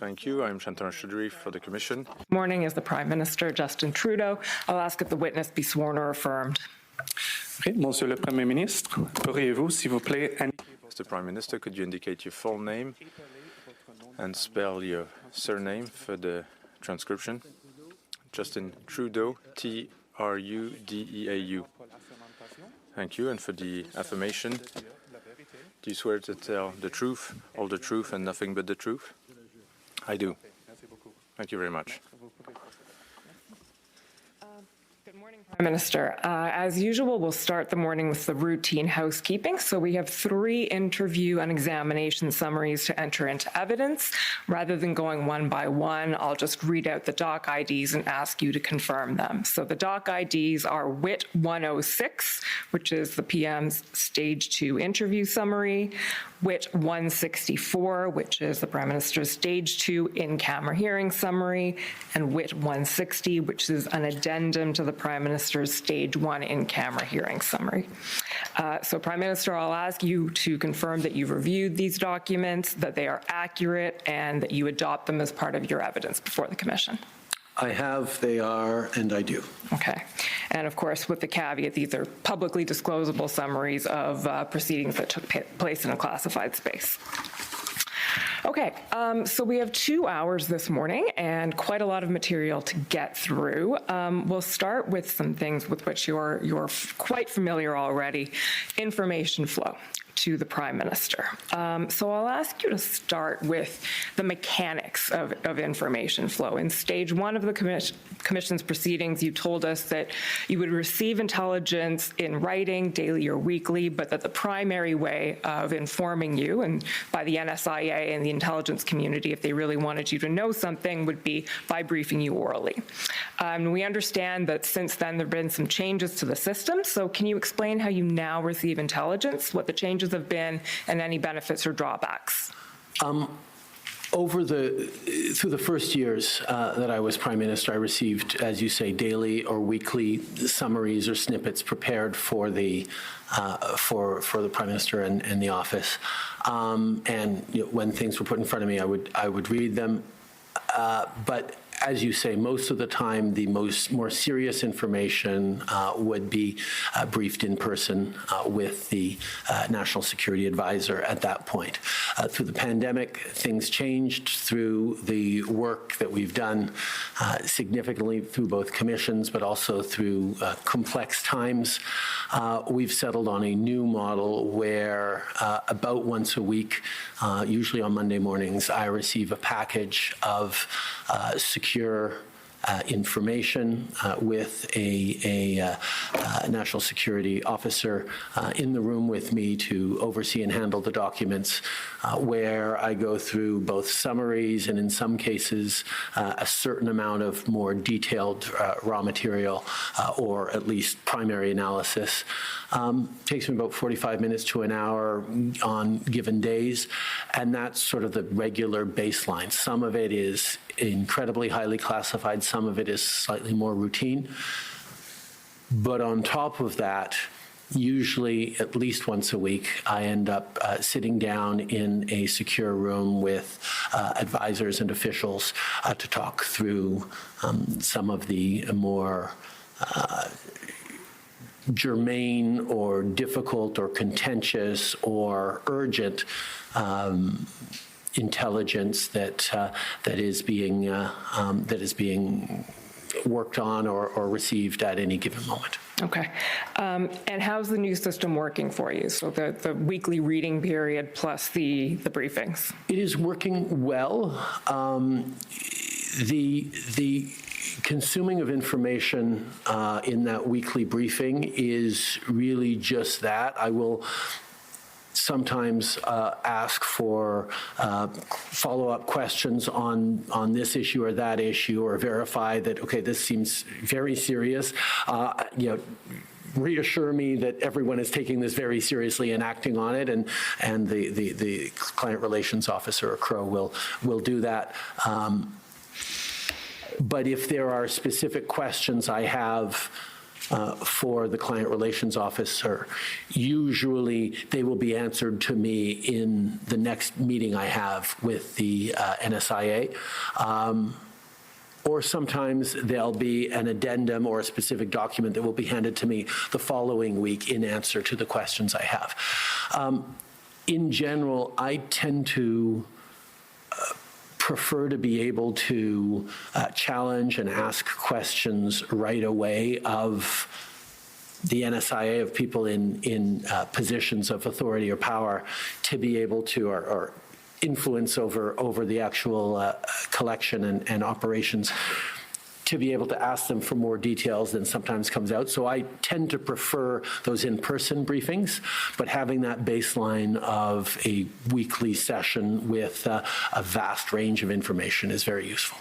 Thank you. I'm Chantal Chaudry for the Commission. Morning is the Prime Minister, Justin Trudeau. I'll ask if the witness be sworn or affirmed. Okay, Monsieur le Premier ministre, pourriez-vous, s'il vous plaît, Mr. Prime Minister, could you indicate your full name and spell your surname for the transcription? Justin Trudeau, Trudeau. Thank you. And for the affirmation, do you swear to tell the truth, all the truth, and nothing but the truth? I do. Thank you very much. Good morning, Prime Minister. As usual, we'll start the morning with the routine housekeeping. So we have 3 interview and examination summaries to enter into evidence. Rather than going one by one, I'll just read out the doc IDs and ask you to confirm them. So the doc IDs are WIT 106, which is the PM's Stage 2 interview summary, WIT 164, which is the Prime Minister's Stage 2 in-camera hearing summary, and WIT 160, which is an addendum to the Prime Minister's Stage 1 in-camera hearing summary. So, Prime Minister, I'll ask you to confirm that you've reviewed these documents, that they are accurate, and that you adopt them as part of your evidence before the Commission. I have, they are, and I do. Okay. And of course, with the caveat, these are publicly disclosable summaries of proceedings that took place in a classified space. Okay, so we have 2 hours this morning and quite a lot of material to get through. We'll start with some things with which you're quite familiar already. Information flow to the Prime Minister. So I'll ask you to start with the mechanics of information flow. In Stage 1 of the Commission's proceedings, you told us that you would receive intelligence in writing, daily or weekly, but that the primary way of informing you, and by the NSIA and the intelligence community, if they really wanted you to know something, would be by briefing you orally. We understand that since then there have been some changes to the system, so can you explain how you now receive intelligence, what the changes have been, and any benefits or drawbacks? Through the first years that I was Prime Minister, I received, as you say, daily or weekly summaries or snippets prepared for the Prime Minister and the office. And when things were put in front of me, I would read them. But as you say, most of the time, the more serious information would be briefed in person with the National Security Advisor at that point. Through the pandemic, things changed through the work that we've done significantly through both commissions, but also through complex times. We've settled on a new model where about once a week, usually on Monday mornings, I receive a package of secure information with a national security officer in the room with me to oversee and handle the documents, where I go through both summaries and in some cases a certain amount of more detailed raw material or at least primary analysis. Takes me about 45 minutes to an hour on given days, and that's sort of the regular baseline. Some of it is incredibly highly classified, some of it is slightly more routine. But on top of that, usually at least once a week, I end up sitting down in a secure room with advisors and officials to talk through some of the more germane or difficult or contentious or urgent intelligence that is being worked on or received at any given moment. Okay. And how's the new system working for you? So the weekly reading period plus the briefings? It is working well. The consuming of information in that weekly briefing is really just that. I will sometimes ask for follow-up questions on this issue or that issue, or verify that, okay, this seems very serious. Reassure me that everyone is taking this very seriously and acting on it, and the client relations officer or CRO will do that. But if there are specific questions I have for the client relations officer. Usually, they will be answered to me in the next meeting I have with the NSIA. Or sometimes there'll be an addendum or a specific document that will be handed to me the following week in answer to the questions I have. In general, I tend to prefer to be able to challenge and ask questions right away of the NSIA, of people in positions of authority or power, to be able to, or influence over the actual collection and operations, to be able to ask them for more details than sometimes comes out. So I tend to prefer those in-person briefings, but having that baseline of a weekly session with a vast range of information is very useful.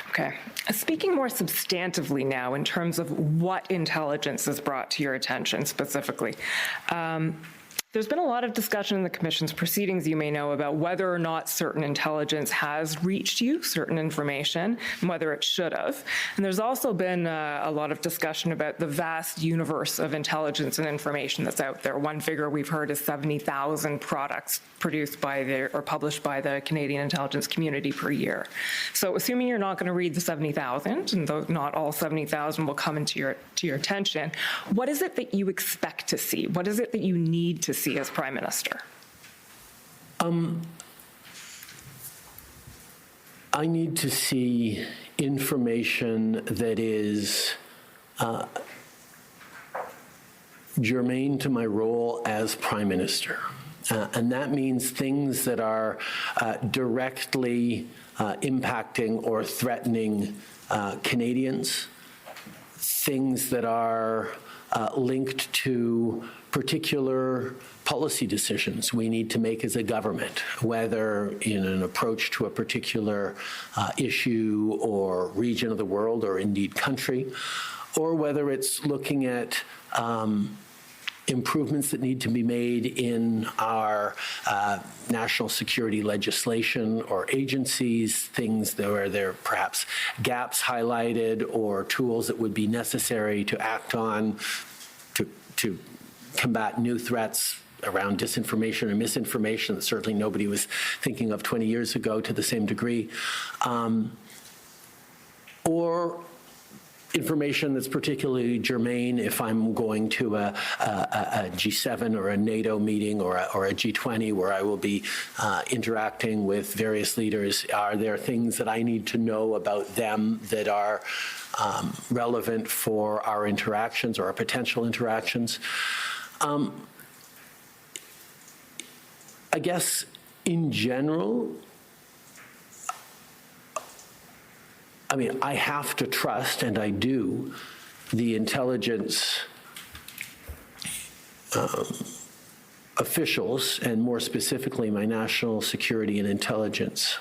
Okay. Speaking more substantively now in terms of what intelligence is brought to your attention specifically, there's been a lot of discussion in the Commission's proceedings, you may know, about whether or not certain intelligence has reached you, certain information, and whether it should have. And there's also been a lot of discussion about the vast universe of intelligence and information that's out there. One figure we've heard is 70,000 products produced by or published by the Canadian intelligence community per year. So assuming you're not going to read the 70,000, and though not all 70,000 will come into your attention, what is it that you expect to see? What is it that you need to see as Prime Minister? I need to see information that is germane to my role as Prime Minister. And that means things that are directly impacting or threatening Canadians, things that are linked to particular policy decisions we need to make as a government, whether in an approach to a particular issue or region of the world or indeed country, or whether it's looking at improvements that need to be made in our national security legislation or agencies, things where there are perhaps gaps highlighted or tools that would be necessary to act on to combat new threats around disinformation and misinformation that certainly nobody was thinking of 20 years ago to the same degree, or information that's particularly germane if I'm going to a G7 or a NATO meeting or a G20 where I will be interacting with various leaders. Are there things that I need to know about them that are relevant for our interactions or our potential interactions? I guess in general, I mean, I have to trust, and I do, the intelligence officials, and more specifically, my national security and intelligence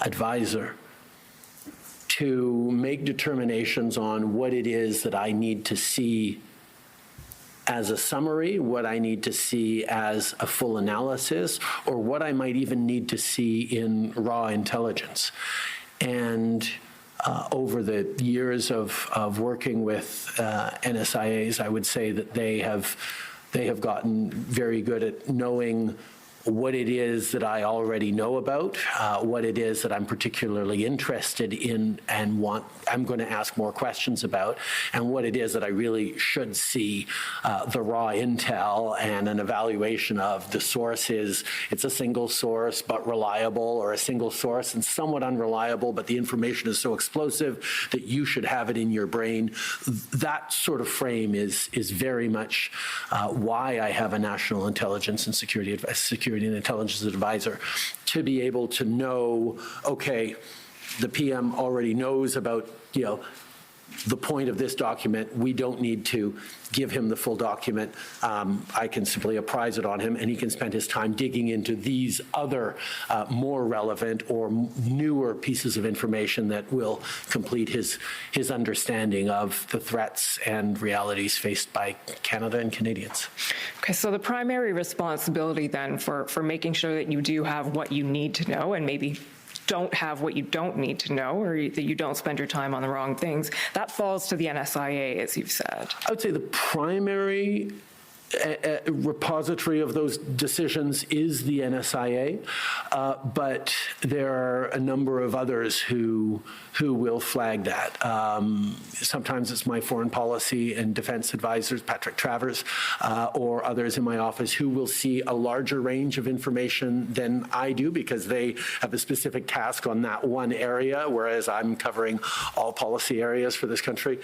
advisor, to make determinations on what it is that I need to see as a summary, what I need to see as a full analysis, or what I might even need to see in raw intelligence. And over the years of working with NSIAs, I would say that they have gotten very good at knowing what it is that I already know about, what it is that I'm particularly interested in and I'm going to ask more questions about, and what it is that I really should see the raw intel and an evaluation of the source is. It's a single source but reliable, or a single source and somewhat unreliable, but the information is so explosive that you should have it in your brain. That sort of frame is very much why I have a national intelligence and security and intelligence advisor, to be able to know, okay, the PM already knows about, the point of this document. We don't need to give him the full document. I can simply apprise it on him, and he can spend his time digging into these other more relevant or newer pieces of information that will complete his understanding of the threats and realities faced by Canada and Canadians. Okay, so the primary responsibility then for making sure that you do have what you need to know, and maybe don't have what you don't need to know, or that you don't spend your time on the wrong things, that falls to the NSIA, as you've said. I would say the primary repository of those decisions is the NSIA, but there are a number of others who will flag that. Sometimes it's my foreign policy and defense advisors, Patrick Travers, or others in my office who will see a larger range of information than I do because they have a specific task on that one area, whereas I'm covering all policy areas for this country.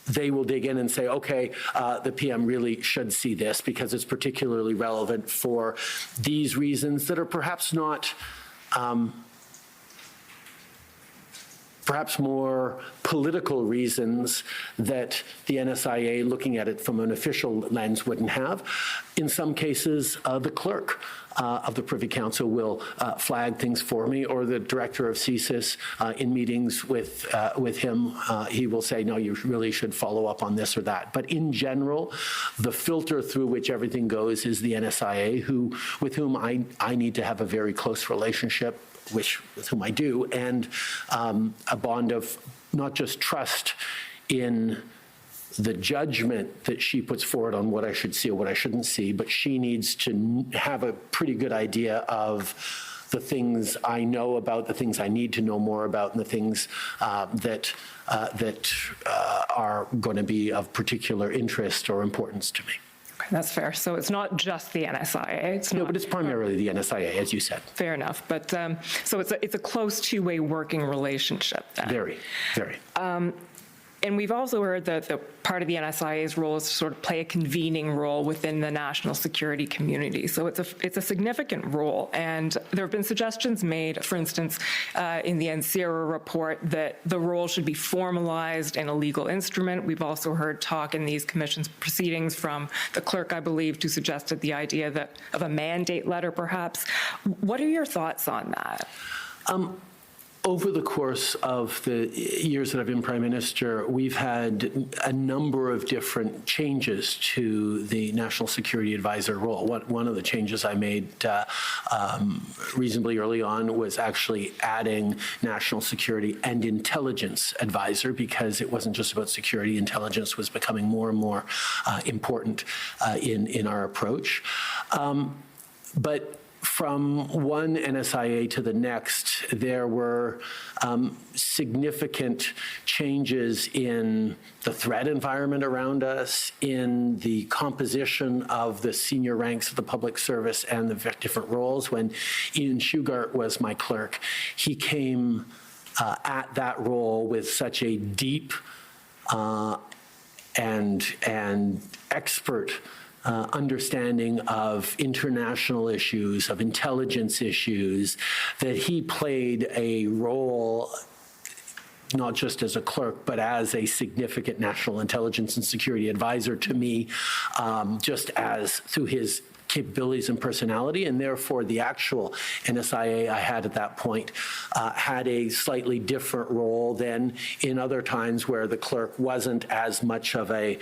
They will dig in and say, okay, the PM really should see this because it's particularly relevant for these reasons that are perhaps not, perhaps more political reasons that the NSIA, looking at it from an official lens, wouldn't have. In some cases, the clerk of the Privy Council will flag things for me, or the director of CSIS in meetings with him, he will say, no, you really should follow up on this or that. But in general, the filter through which everything goes is the NSIA, with whom I need to have a very close relationship, with whom I do, and a bond of not just trust in the judgment that she puts forward on what I should see or what I shouldn't see, but she needs to have a pretty good idea of the things I know about, the things I need to know more about, and the things that are going to be of particular interest or importance to me. That's fair. So it's not just the NSIA. No, but it's primarily the NSIA, as you said. Fair enough. But so it's a close two-way working relationship then. Very, very. And we've also heard that the part of the NSIA's role is to sort of play a convening role within the national security community. So it's a significant role. And there have been suggestions made, for instance, in the NCERA report, that the role should be formalized in a legal instrument. We've also heard talk in these commission's proceedings from the clerk, I believe, who suggested the idea of a mandate letter, perhaps. What are your thoughts on that? Over the course of the years that I've been Prime Minister, we've had a number of different changes to the National Security Advisor role. One of the changes I made reasonably early on was actually adding National Security and Intelligence Advisor, because it wasn't just about security. Intelligence was becoming more and more important in our approach. But from one NSIA to the next, there were significant changes in the threat environment around us, in the composition of the senior ranks of the public service and the different roles. When Ian Shugart was my clerk, he came at that role with such a deep and expert understanding of international issues, of intelligence issues, that he played a role not just as a clerk, but as a significant national intelligence and security advisor to me, just as through his capabilities and personality, and therefore the actual NSIA I had at that point had a slightly different role than in other times where the clerk wasn't as much of a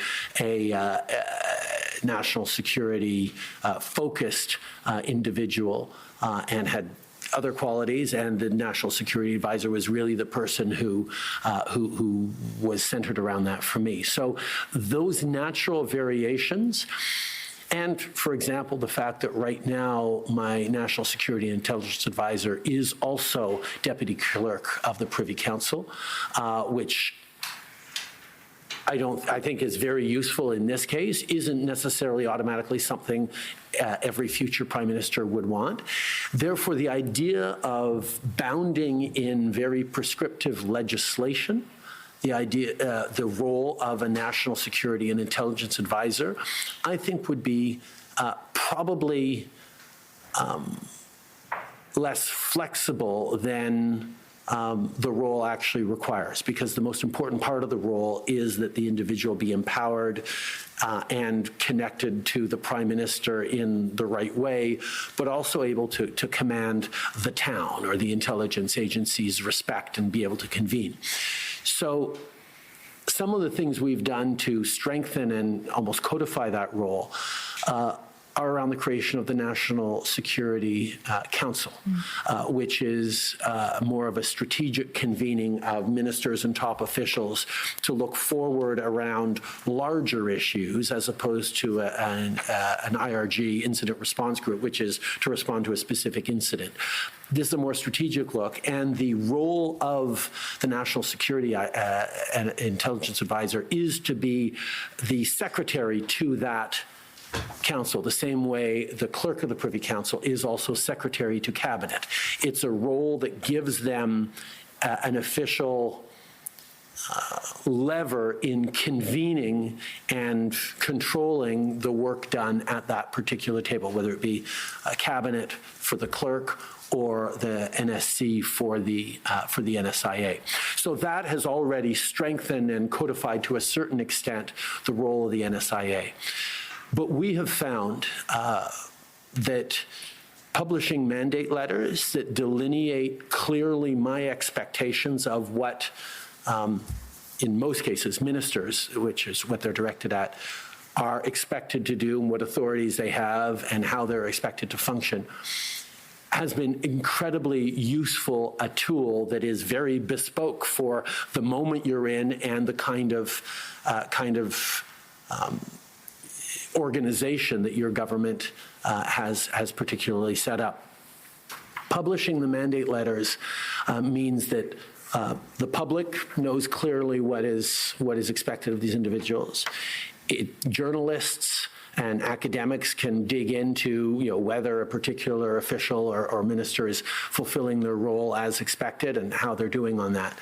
national security focused individual and had other qualities, and the National Security Advisor was really the person who was centered around that for me. So those natural variations, and for example, the fact that right now my National Security and Intelligence Advisor is also Deputy Clerk of the Privy Council, which I think is very useful in this case, isn't necessarily automatically something every future Prime Minister would want. Therefore, the idea of bounding in very prescriptive legislation, the role of a National Security and Intelligence Advisor, I think would be probably less flexible than the role actually requires, because the most important part of the role is that the individual be empowered and connected to the Prime Minister in the right way, but also able to command the town or the intelligence agency's respect and be able to convene. So some of the things we've done to strengthen and almost codify that role are around the creation of the National Security Council, which is more of a strategic convening of ministers and top officials to look forward around larger issues as opposed to an IRG, incident response group, which is to respond to a specific incident. This is a more strategic look, and the role of the National Security and Intelligence Advisor is to be the secretary to that council, the same way the clerk of the Privy Council is also secretary to cabinet. It's a role that gives them an official lever in convening and controlling the work done at that particular table, whether it be a cabinet for the clerk or the NSC for the NSIA. So that has already strengthened and codified to a certain extent the role of the NSIA. But we have found that publishing mandate letters that delineate clearly my expectations of what, in most cases, ministers, which is what they're directed at, are expected to do and what authorities they have and how they're expected to function, has been incredibly useful, a tool that is very bespoke for the moment you're in and the kind of organization that your government has particularly set up. Publishing the mandate letters means that the public knows clearly what is expected of these individuals. Journalists and academics can dig into, whether a particular official or minister is fulfilling their role as expected and how they're doing on that.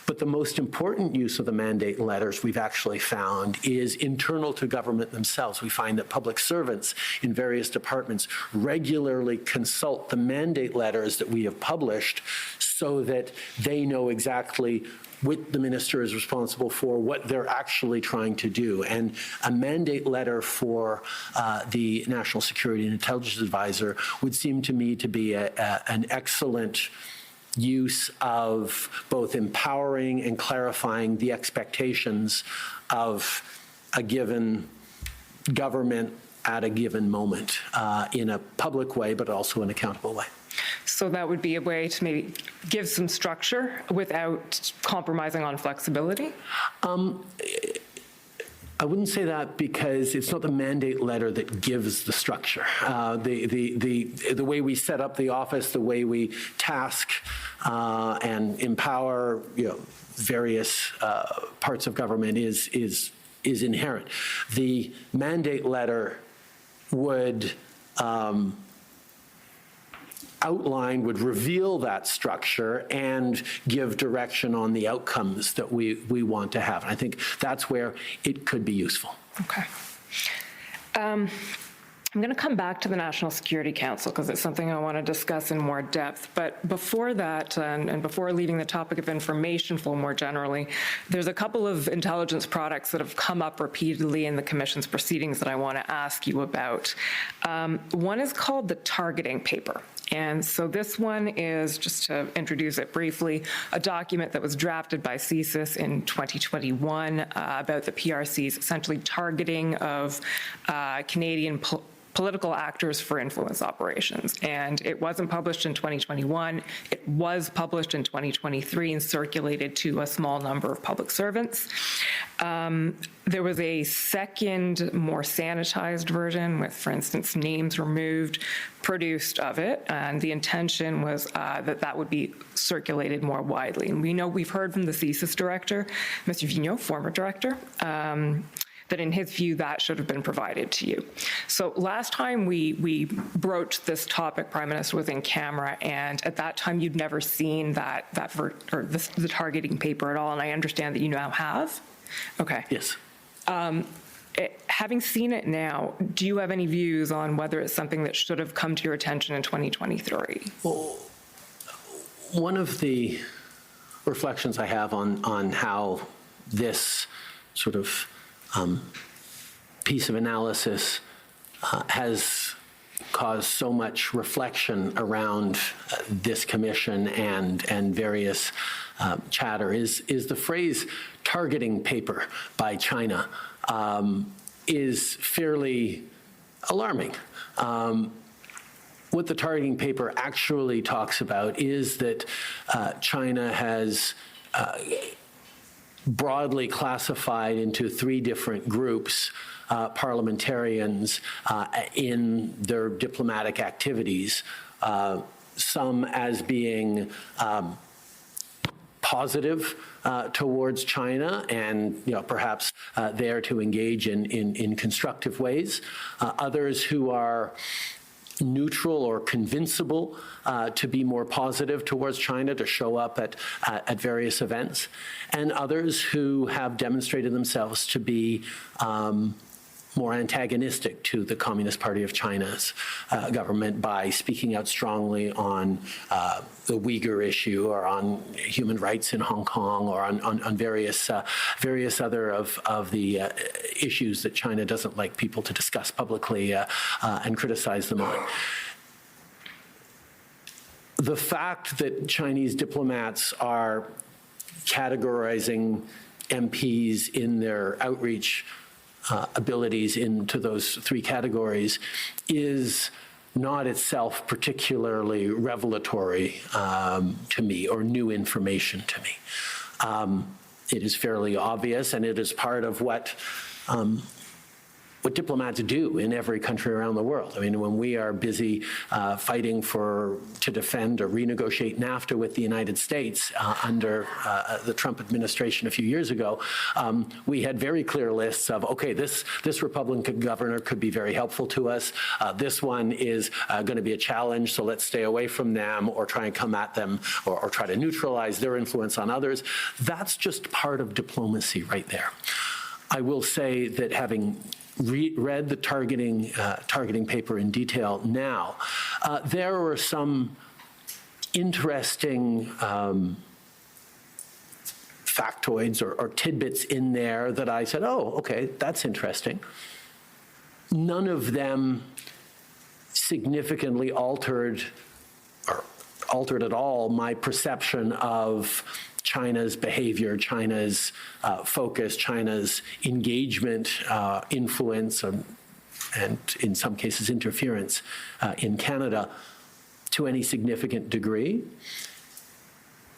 But the most important use of the mandate letters we've actually found is internal to government themselves. We find that public servants in various departments regularly consult the mandate letters that we have published so that they know exactly what the minister is responsible for, what they're actually trying to do. And a mandate letter for the National Security and Intelligence Advisor would seem to me to be an excellent use of both empowering and clarifying the expectations of a given government at a given moment in a public way, but also an accountable way. So that would be a way to maybe give some structure without compromising on flexibility? I wouldn't say that because it's not the mandate letter that gives the structure. The way we set up the office, the way we task and empower various parts of government is inherent. The mandate letter would would reveal that structure and give direction on the outcomes that we want to have. And I think that's where it could be useful. Okay. I'm going to come back to the National Security Council because it's something I want to discuss in more depth. But before that, and before leaving the topic of information flow more generally, there's a couple of intelligence products that have come up repeatedly in the Commission's proceedings that I want to ask you about. One is called the targeting paper. And so this one is, just to introduce it briefly, a document that was drafted by CSIS in 2021 about the PRC's essentially targeting of Canadian political actors for influence operations. And it wasn't published in 2021. It was published in 2023 and circulated to a small number of public servants. There was a second, more sanitized version with, for instance, names removed, produced of it, and the intention was that would be circulated more widely. And we've heard from the CSIS director, Mr. Vigneault, former director, that in his view that should have been provided to you. So last time we broached this topic, Prime Minister, was in camera, and at that time you'd never seen the targeting paper at all, and I understand that you now have. Okay. Yes. Having seen it now, do you have any views on whether it's something that should have come to your attention in 2023? Well, one of the reflections I have on how this sort of piece of analysis has caused so much reflection around this commission and various chatter is the phrase targeting paper by China is fairly alarming. What the targeting paper actually talks about is that China has broadly classified into 3 different groups parliamentarians in their diplomatic activities, some as being positive towards China and perhaps there to engage in constructive ways, others who are neutral or convincible to be more positive towards China, to show up at various events, and others who have demonstrated themselves to be more antagonistic to the Communist Party of China's government by speaking out strongly on the Uyghur issue or on human rights in Hong Kong or on various other of the issues that China doesn't like people to discuss publicly and criticize them on. The fact that Chinese diplomats are categorizing MPs in their outreach abilities into those 3 categories is not itself particularly revelatory to me or new information to me. It is fairly obvious, and it is part of what diplomats do in every country around the world. I mean, when we are busy fighting to defend or renegotiate NAFTA with the United States under the Trump administration a few years ago, we had very clear lists of, okay, this Republican governor could be very helpful to us. This one is going to be a challenge, so let's stay away from them or try and come at them or try to neutralize their influence on others. That's just part of diplomacy right there. I will say that having read the targeting paper in detail now, there were some interesting factoids or tidbits in there that I said, oh, okay, that's interesting. None of them significantly altered at all my perception of China's behavior, China's focus, China's engagement, influence, and in some cases interference in Canada to any significant degree.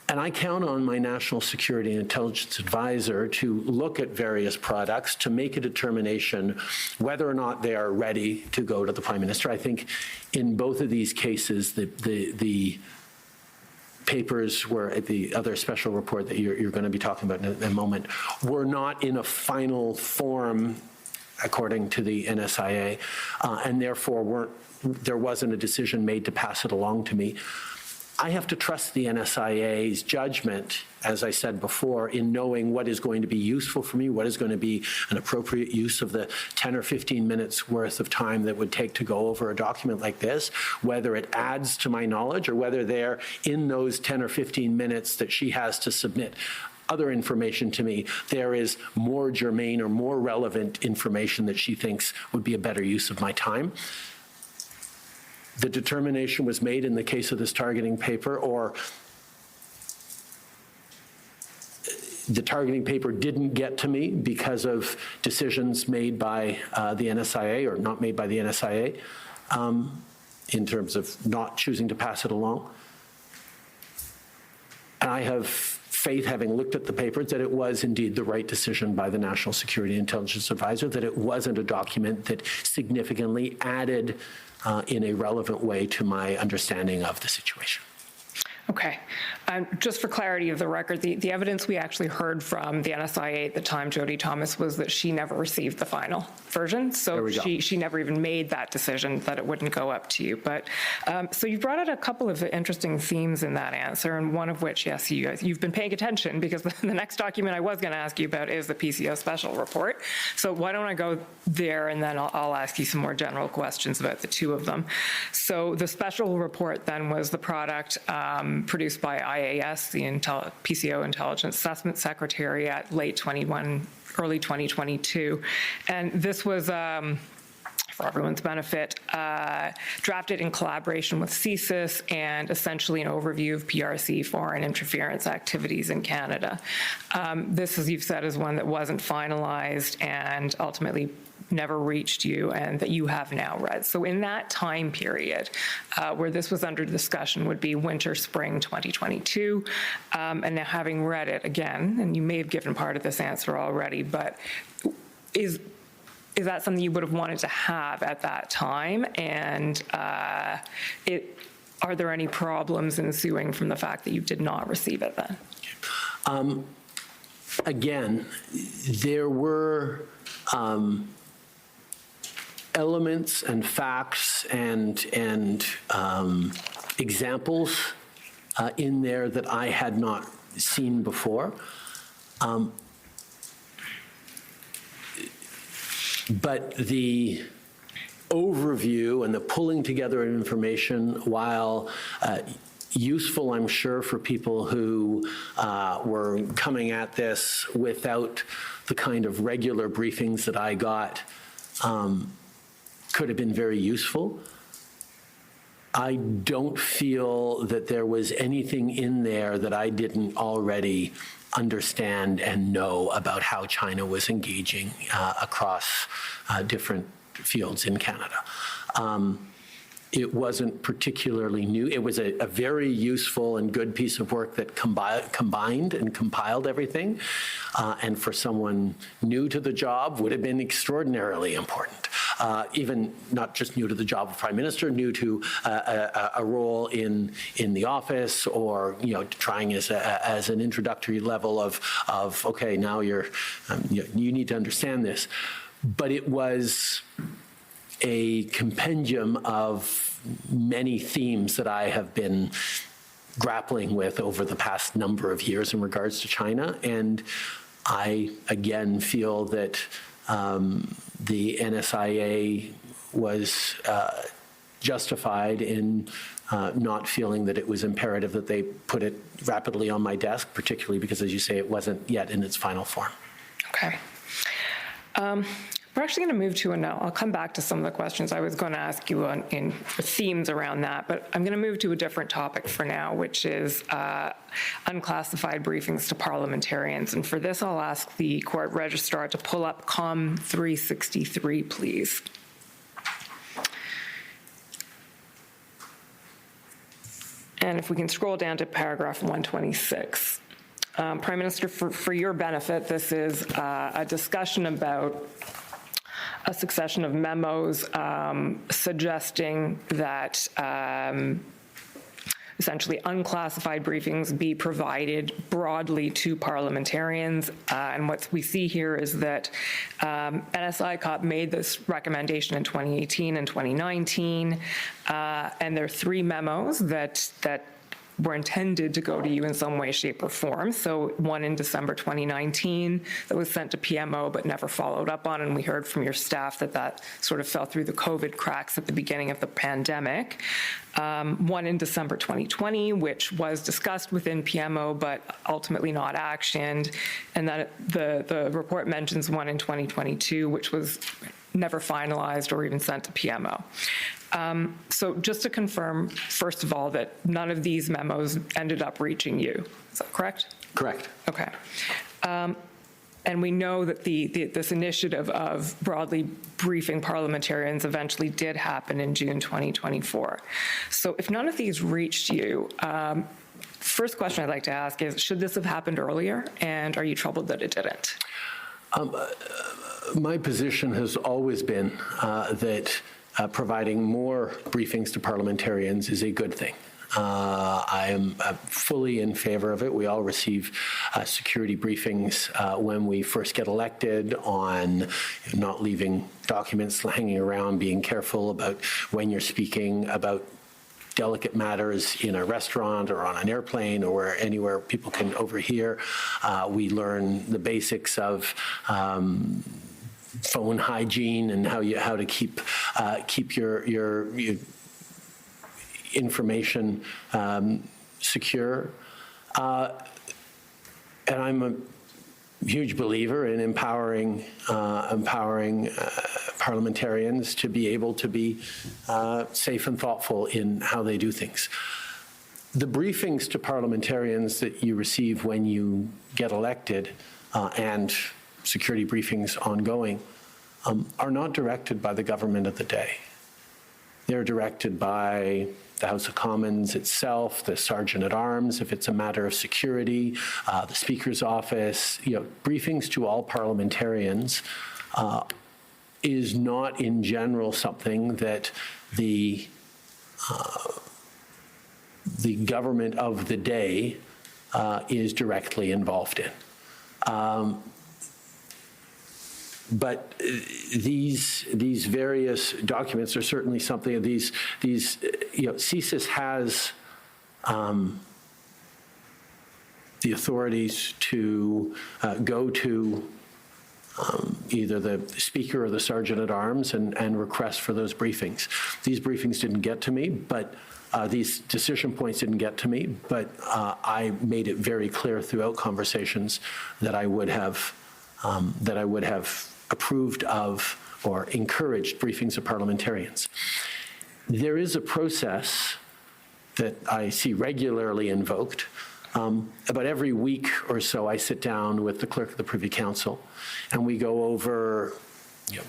And I count on my national security and intelligence advisor to look at various products to make a determination whether or not they are ready to go to the Prime Minister. I think in both of these cases, the papers were at the other special report that you're going to be talking about in a moment were not in a final form according to the NSIA, and therefore there wasn't a decision made to pass it along to me. I have to trust the NSIA's judgment, as I said before, in knowing what is going to be useful for me, what is going to be an appropriate use of the 10 or 15 minutes worth of time that would take to go over a document like this, whether it adds to my knowledge or whether there, in those 10 or 15 minutes that she has to submit other information to me, there is more germane or more relevant information that she thinks would be a better use of my time. The determination was made in the case of this targeting paper, or the targeting paper didn't get to me because of decisions made by the NSIA or not made by the NSIA in terms of not choosing to pass it along. And I have faith, having looked at the papers, that it was indeed the right decision by the National Security and Intelligence Advisor, that it wasn't a document that significantly added in a relevant way to my understanding of the situation. Okay. Just for clarity of the record, the evidence we actually heard from the NSIA at the time, Jody Thomas, was that she never received the final version. So she never even made that decision that it wouldn't go up to you. But so you brought out a couple of interesting themes in that answer, and one of which, yes, you've been paying attention, because the next document I was going to ask you about is the PCO special report. So why don't I go there, and then I'll ask you some more general questions about the 2 of them. So the special report then was the product produced by IAS, the PCO Intelligence Assessment Secretariat, late 21, early 2022. And this was, for everyone's benefit, drafted in collaboration with CSIS, and essentially an overview of PRC foreign interference activities in Canada. This, as you've said, is one that wasn't finalized and ultimately never reached you, and that you have now read. So in that time period where this was under discussion would be winter, spring 2022. And now having read it again, and you may have given part of this answer already, but is that something you would have wanted to have at that time? And are there any problems ensuing from the fact that you did not receive it then? Again, there were elements and facts and examples in there that I had not seen before. But the overview and the pulling together of information, while useful, I'm sure, for people who were coming at this without the kind of regular briefings that I got, could have been very useful. I don't feel that there was anything in there that I didn't already understand and know about how China was engaging across different fields in Canada. It wasn't particularly new. It was a very useful and good piece of work that combined and compiled everything, and for someone new to the job would have been extraordinarily important. Even not just new to the job of Prime Minister, new to a role in the office, or trying as an introductory level of okay, now you need to understand this. But it was a compendium of many themes that I have been grappling with over the past number of years in regards to China. And I, again, feel that the NSIA was justified in not feeling that it was imperative that they put it rapidly on my desk, particularly because, as you say, it wasn't yet in its final form. Okay. We're actually going to move to I'll come back to some of the questions I was going to ask you in themes around that, but I'm going to move to a different topic for now, which is unclassified briefings to parliamentarians. And for this, I'll ask the court registrar to pull up COM 363, please. And if we can scroll down to paragraph 126. Prime Minister, for your benefit, this is a discussion about a succession of memos suggesting that essentially unclassified briefings be provided broadly to parliamentarians. And what we see here is that NSICOP made this recommendation in 2018 and 2019, and there are 3 memos that were intended to go to you in some way, shape, or form. So one in December 2019 that was sent to PMO but never followed up on, and we heard from your staff that sort of fell through the COVID cracks at the beginning of the pandemic. One in December 2020, which was discussed within PMO but ultimately not actioned, and that the report mentions one in 2022, which was never finalized or even sent to PMO. So just to confirm, first of all, that none of these memos ended up reaching you. Is that correct? Correct. Okay. And we know that this initiative of broadly briefing parliamentarians eventually did happen in June 2024. So if none of these reached you, first question I'd like to ask is, should this have happened earlier? And are you troubled that it didn't? My position has always been that providing more briefings to parliamentarians is a good thing. I am fully in favor of it. We all receive security briefings when we first get elected on not leaving documents hanging around, being careful about when you're speaking about delicate matters in a restaurant or on an airplane or anywhere people can overhear. We learn the basics of phone hygiene and how to keep your information secure. And I'm a huge believer in empowering parliamentarians to be able to be safe and thoughtful in how they do things. The briefings to parliamentarians that you receive when you get elected and security briefings ongoing are not directed by the government of the day. They're directed by the House of Commons itself, the Sergeant at Arms, if it's a matter of security, the Speaker's office. Briefings to all parliamentarians is not in general something that the government of the day is directly involved in. But these various documents are certainly something. CSIS has the authorities to go to either the Speaker or the Sergeant at Arms and request for those briefings. These briefings didn't get to me, but these decision points didn't get to me, but I made it very clear throughout conversations that I would have approved of or encouraged briefings of parliamentarians. There is a process that I see regularly invoked. About every week or so, I sit down with the Clerk of the Privy Council, and we go over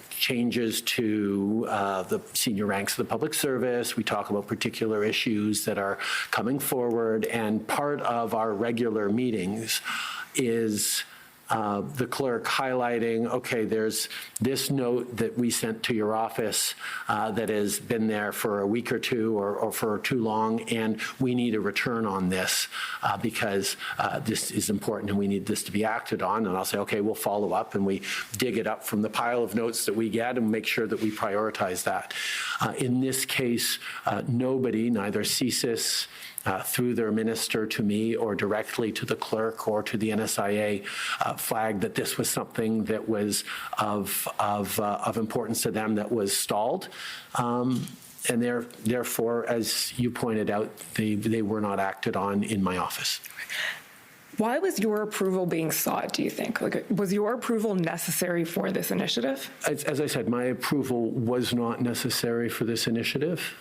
changes to the senior ranks of the public service. We talk about particular issues that are coming forward, and part of our regular meetings is the clerk highlighting, okay, there's this note that we sent to your office that has been there for a week or two or for too long, and we need a return on this because this is important and we need this to be acted on. And I'll say, okay, we'll follow up, and we dig it up from the pile of notes that we get and make sure that we prioritize that. In this case, nobody, neither CSIS, through their minister to me or directly to the clerk or to the NSIA, flagged that this was something that was of importance to them that was stalled. And therefore, as you pointed out, they were not acted on in my office. Why was your approval being sought, do you think? Was your approval necessary for this initiative? As I said, my approval was not necessary for this initiative.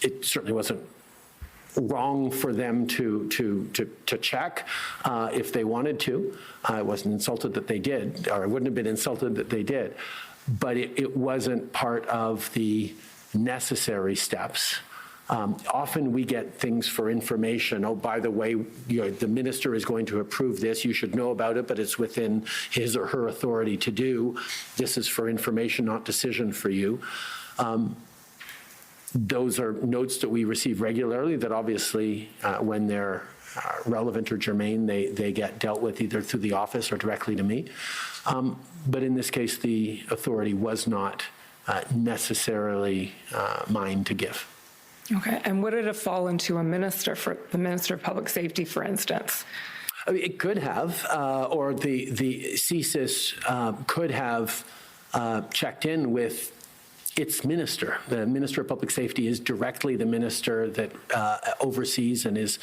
It certainly wasn't wrong for them to check if they wanted to. I wasn't insulted that they did, or I wouldn't have been insulted that they did. But it wasn't part of the necessary steps. Often we get things for information. Oh, by the way, the minister is going to approve this. You should know about it, but it's within his or her authority to do. This is for information, not decision for you. Those are notes that we receive regularly that obviously, when they're relevant or germane, they get dealt with either through the office or directly to me. But in this case, the authority was not necessarily mine to give. Okay, and would it have fallen to a minister, for the Minister of Public Safety, for instance? I mean, it could have, or the CSIS could have checked in with its minister. The Minister of Public Safety is directly the minister that oversees and is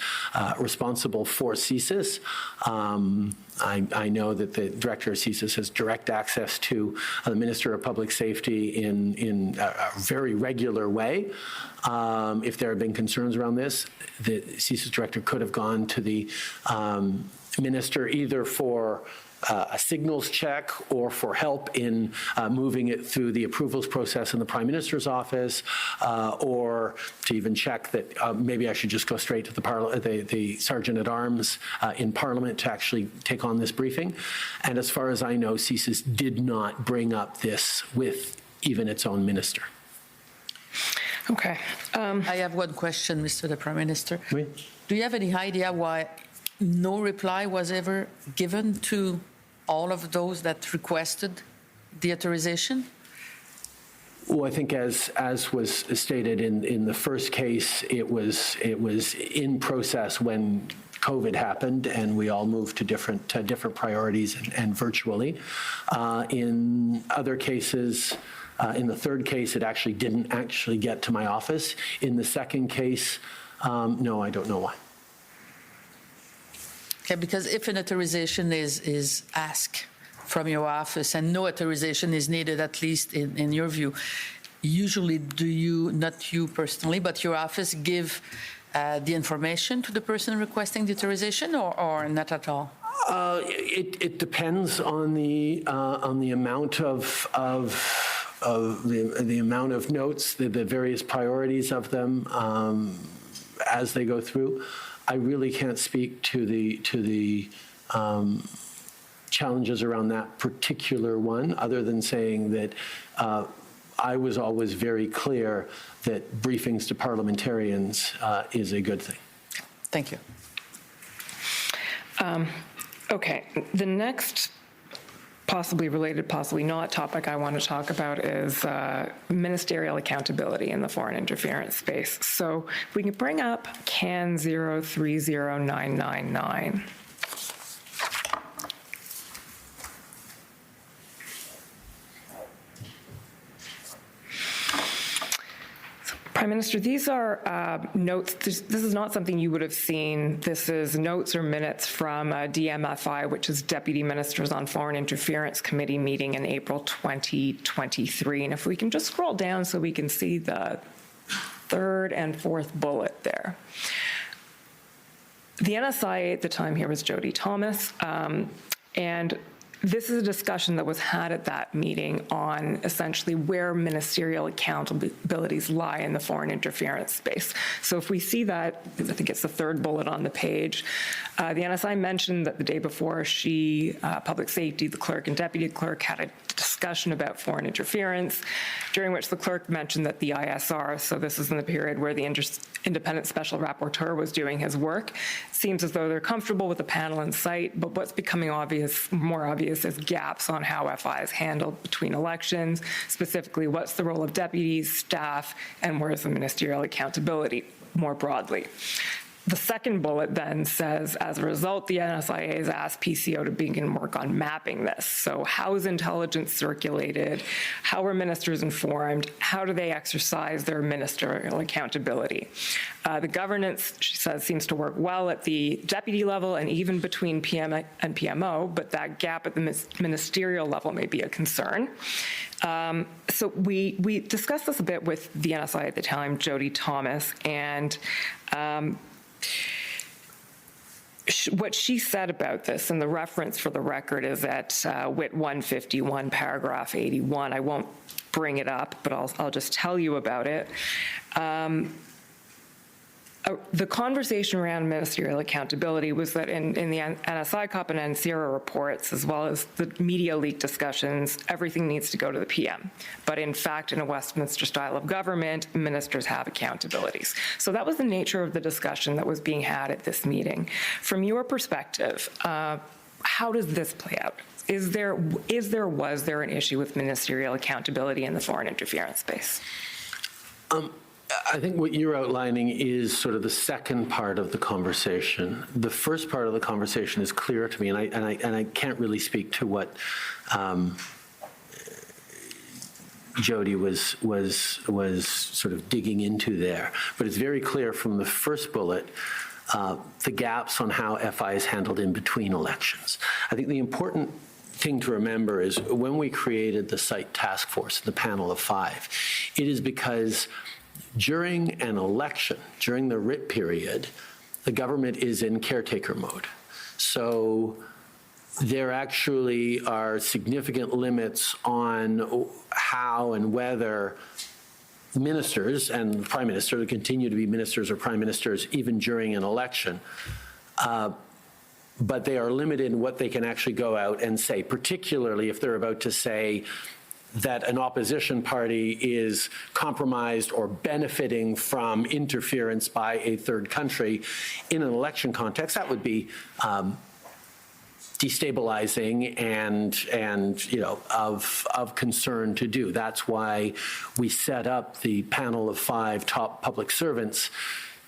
responsible for CSIS. I know that the director of CSIS has direct access to the Minister of Public Safety in a very regular way. If there have been concerns around this, the CSIS director could have gone to the minister either for a signals check or for help in moving it through the approvals process in the Prime Minister's office, or to even check that maybe I should just go straight to the Sergeant at Arms in Parliament to actually take on this briefing. And as far as I know, CSIS did not bring up this with even its own minister. Okay. I have one question, Mr. the Prime Minister. Oui. Do you have any idea why no reply was ever given to all of those that requested the authorization? Well, I think as was stated in the first case, it was in process when COVID happened, and we all moved to different priorities and virtually. In other cases, in the third case, it actually didn't get to my office. In the second case, no, I don't know why. Okay, because if an authorization is asked from your office and no authorization is needed, at least in your view, usually do you, not you personally, but your office give the information to the person requesting the authorization or not at all? It depends on the amount of the amount of notes, the various priorities of them as they go through. I really can't speak to the challenges around that particular one, other than saying that I was always very clear that briefings to parliamentarians is a good thing. Thank you. Okay, the next possibly related, possibly not topic I want to talk about is ministerial accountability in the foreign interference space. So if we can bring up CAN 030999. Prime Minister, these are notes. This is not something you would have seen. This is notes or minutes from DMFI, which is Deputy Ministers on Foreign Interference Committee meeting in April 2023. And if we can just scroll down so we can see the third and fourth bullet there. The NSIA at the time here was Jody Thomas, and this is a discussion that was had at that meeting on essentially where ministerial accountabilities lie in the foreign interference space. So if we see that, I think it's the third bullet on the page, the NSI mentioned that the day before public safety, the clerk and deputy clerk had a discussion about foreign interference, during which the clerk mentioned that the ISR, so this is in the period where the independent special rapporteur was doing his work, it seems as though they're comfortable with the panel in sight, but what's becoming more obvious is gaps on how FI is handled between elections, specifically what's the role of deputies, staff, and where's the ministerial accountability more broadly. The second bullet then says, as a result, the NSIA has asked PCO to begin work on mapping this. So how is intelligence circulated? How are ministers informed? How do they exercise their ministerial accountability? The governance, she says, seems to work well at the deputy level and even between PM and PMO, but that gap at the ministerial level may be a concern. So we discussed this a bit with the NSI at the time, Jody Thomas, and what she said about this, and the reference for the record is at WIT 151, paragraph 81. I won't bring it up, but I'll just tell you about it. The conversation around ministerial accountability was that in the NSI COP and NCIRA reports, as well as the media leak discussions, everything needs to go to the PM. But in fact, in a Westminster style of government, ministers have accountabilities. So that was the nature of the discussion that was being had at this meeting. From your perspective, how does this play out? Was there an issue with ministerial accountability in the foreign interference space? I think what you're outlining is sort of the second part of the conversation. The first part of the conversation is clear to me, and I can't really speak to what Jody was sort of digging into there. But it's very clear from the first bullet the gaps on how FI is handled in between elections. I think the important thing to remember is when we created the site task force, the panel of 5, it is because during an election, during the writ period, the government is in caretaker mode. So there actually are significant limits on how and whether ministers and the prime minister continue to be ministers or prime ministers even during an election. But they are limited in what they can actually go out and say, particularly if they're about to say that an opposition party is compromised or benefiting from interference by a third country in an election context. That would be destabilizing and you know of concern to do. That's why we set up the panel of 5 top public servants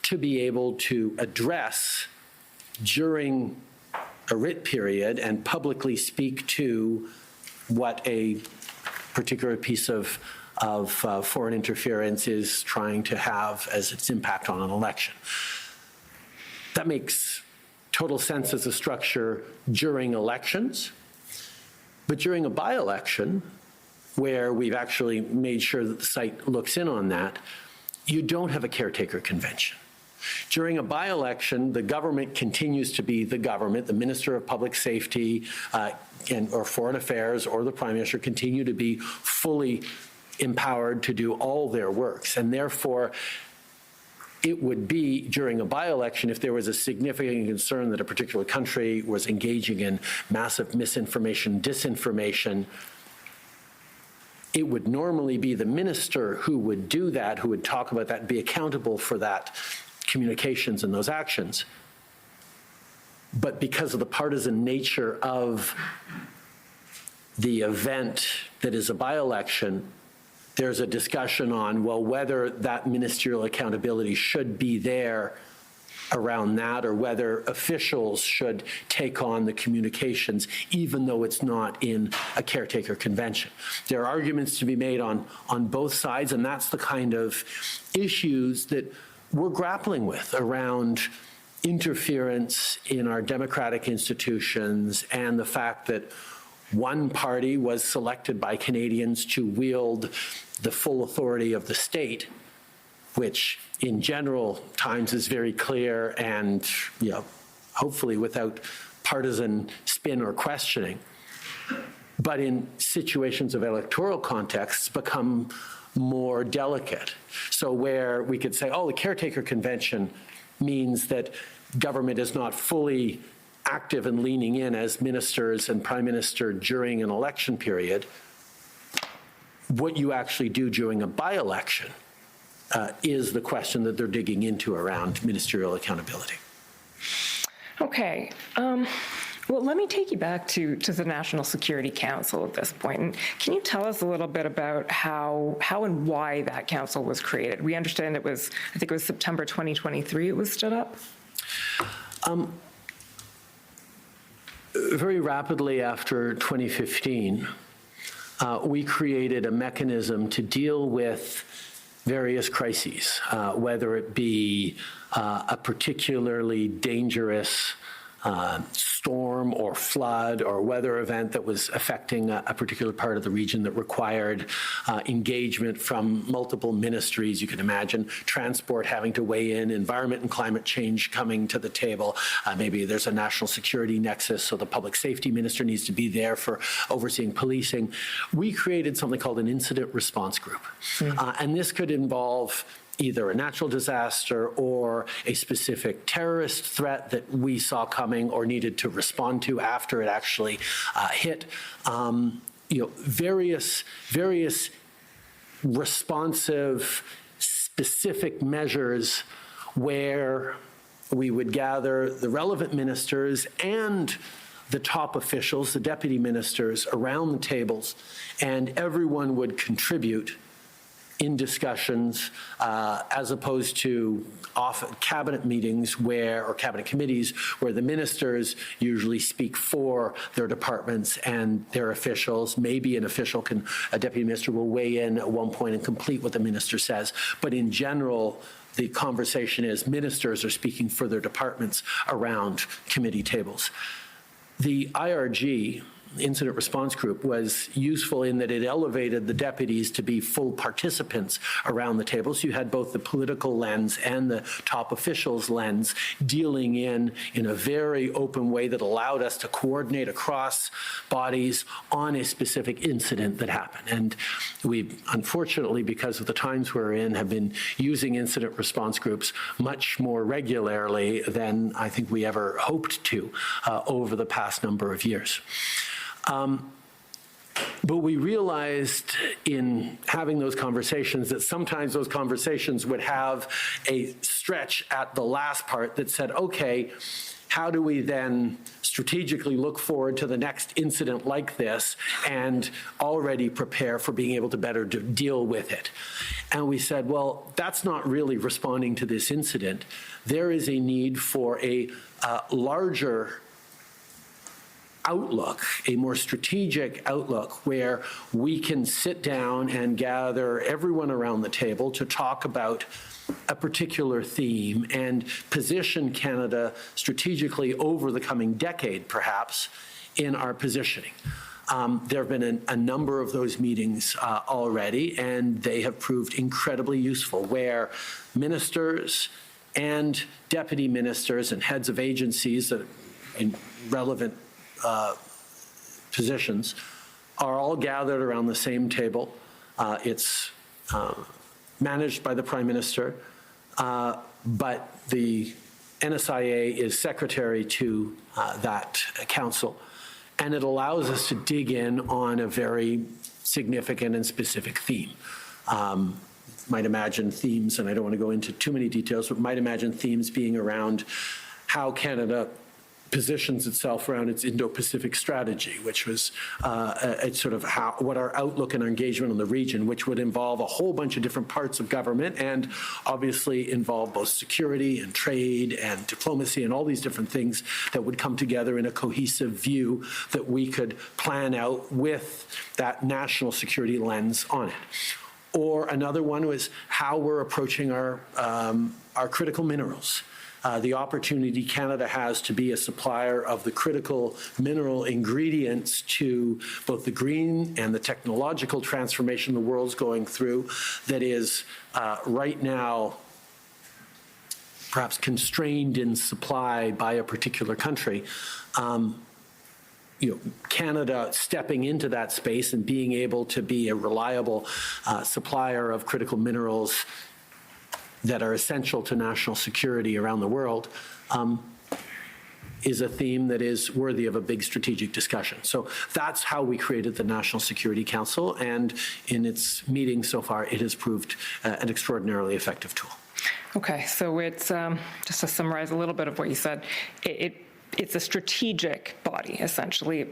to be able to address during a writ period and publicly speak to what a particular piece of foreign interference is trying to have as its impact on an election. That makes total sense as a structure during elections. But during a by-election, where we've actually made sure that the site looks in on that, you don't have a caretaker convention. During a by-election, the government continues to be the government. The Minister of Public Safety or Foreign Affairs or the Prime Minister continue to be fully empowered to do all their works. And therefore, it would be during a by-election if there was a significant concern that a particular country was engaging in massive misinformation, disinformation, it would normally be the minister who would do that, who would talk about that, be accountable for that communications and those actions. But because of the partisan nature of the event that is a by-election, there's a discussion on, well, whether that ministerial accountability should be there around that, or whether officials should take on the communications, even though it's not in a caretaker convention. There are arguments to be made on both sides, and that's the kind of issues that we're grappling with around interference in our democratic institutions and the fact that one party was selected by Canadians to wield the full authority of the state, which in general times is very clear and, hopefully without partisan spin or questioning, but in situations of electoral contexts become more delicate. So where we could say, oh, the caretaker convention means that government is not fully active and leaning in as ministers and prime minister during an election period, what you actually do during a by-election is the question that they're digging into around ministerial accountability. Okay. Well, let me take you back to the National Security Council at this point. And can you tell us a little bit about how and why that council was created? We understand I think it was September 2023 it was stood up? Very rapidly after 2015, we created a mechanism to deal with various crises, whether it be a particularly dangerous storm or flood or weather event that was affecting a particular part of the region that required engagement from multiple ministries. You can imagine transport having to weigh in, environment and climate change coming to the table. Maybe there's a national security nexus, so the public safety minister needs to be there for overseeing policing. We created something called an incident response group. And this could involve either a natural disaster or a specific terrorist threat that we saw coming or needed to respond to after it actually hit. Various responsive, specific measures where we would gather the relevant ministers and the top officials, the deputy ministers, around the tables, and everyone would contribute in discussions, as opposed to often cabinet meetings or cabinet committees where the ministers usually speak for their departments and their officials. Maybe a deputy minister will weigh in at one point and complete what the minister says. But in general, the conversation is ministers are speaking for their departments around committee tables. The IRG, Incident Response Group, was useful in that it elevated the deputies to be full participants around the table. So you had both the political lens and the top officials lens dealing in a very open way that allowed us to coordinate across bodies on a specific incident that happened. And we, unfortunately, because of the times we're in, have been using incident response groups much more regularly than I think we ever hoped to over the past number of years. But we realized in having those conversations that sometimes those conversations would have a stretch at the last part that said, okay, how do we then strategically look forward to the next incident like this and already prepare for being able to better deal with it? And we said, well, that's not really responding to this incident. There is a need for a larger outlook, a more strategic outlook where we can sit down and gather everyone around the table to talk about a particular theme and position Canada strategically over the coming decade, perhaps, in our positioning. There have been a number of those meetings already, and they have proved incredibly useful, where ministers and deputy ministers and heads of agencies that in relevant positions are all gathered around the same table. It's managed by the Prime Minister, but the NSIA is secretary to that council, and it allows us to dig in on a very significant and specific theme. Might imagine themes, and I don't want to go into too many details, but might imagine themes being around how Canada positions itself around its Indo-Pacific strategy, which was it's sort of what our outlook and our engagement on the region, which would involve a whole bunch of different parts of government and obviously involve both security and trade and diplomacy and all these different things that would come together in a cohesive view that we could plan out with that national security lens on it. Or another one was how we're approaching our critical minerals. The opportunity Canada has to be a supplier of the critical mineral ingredients to both the green and the technological transformation the world's going through that is right now perhaps constrained in supply by a particular country. Canada stepping into that space and being able to be a reliable supplier of critical minerals that are essential to national security around the world is a theme that is worthy of a big strategic discussion. So that's how we created the National Security Council, and in its meetings so far, it has proved an extraordinarily effective tool. Okay, so it's, just to summarize a little bit of what you said, it's a strategic body, essentially,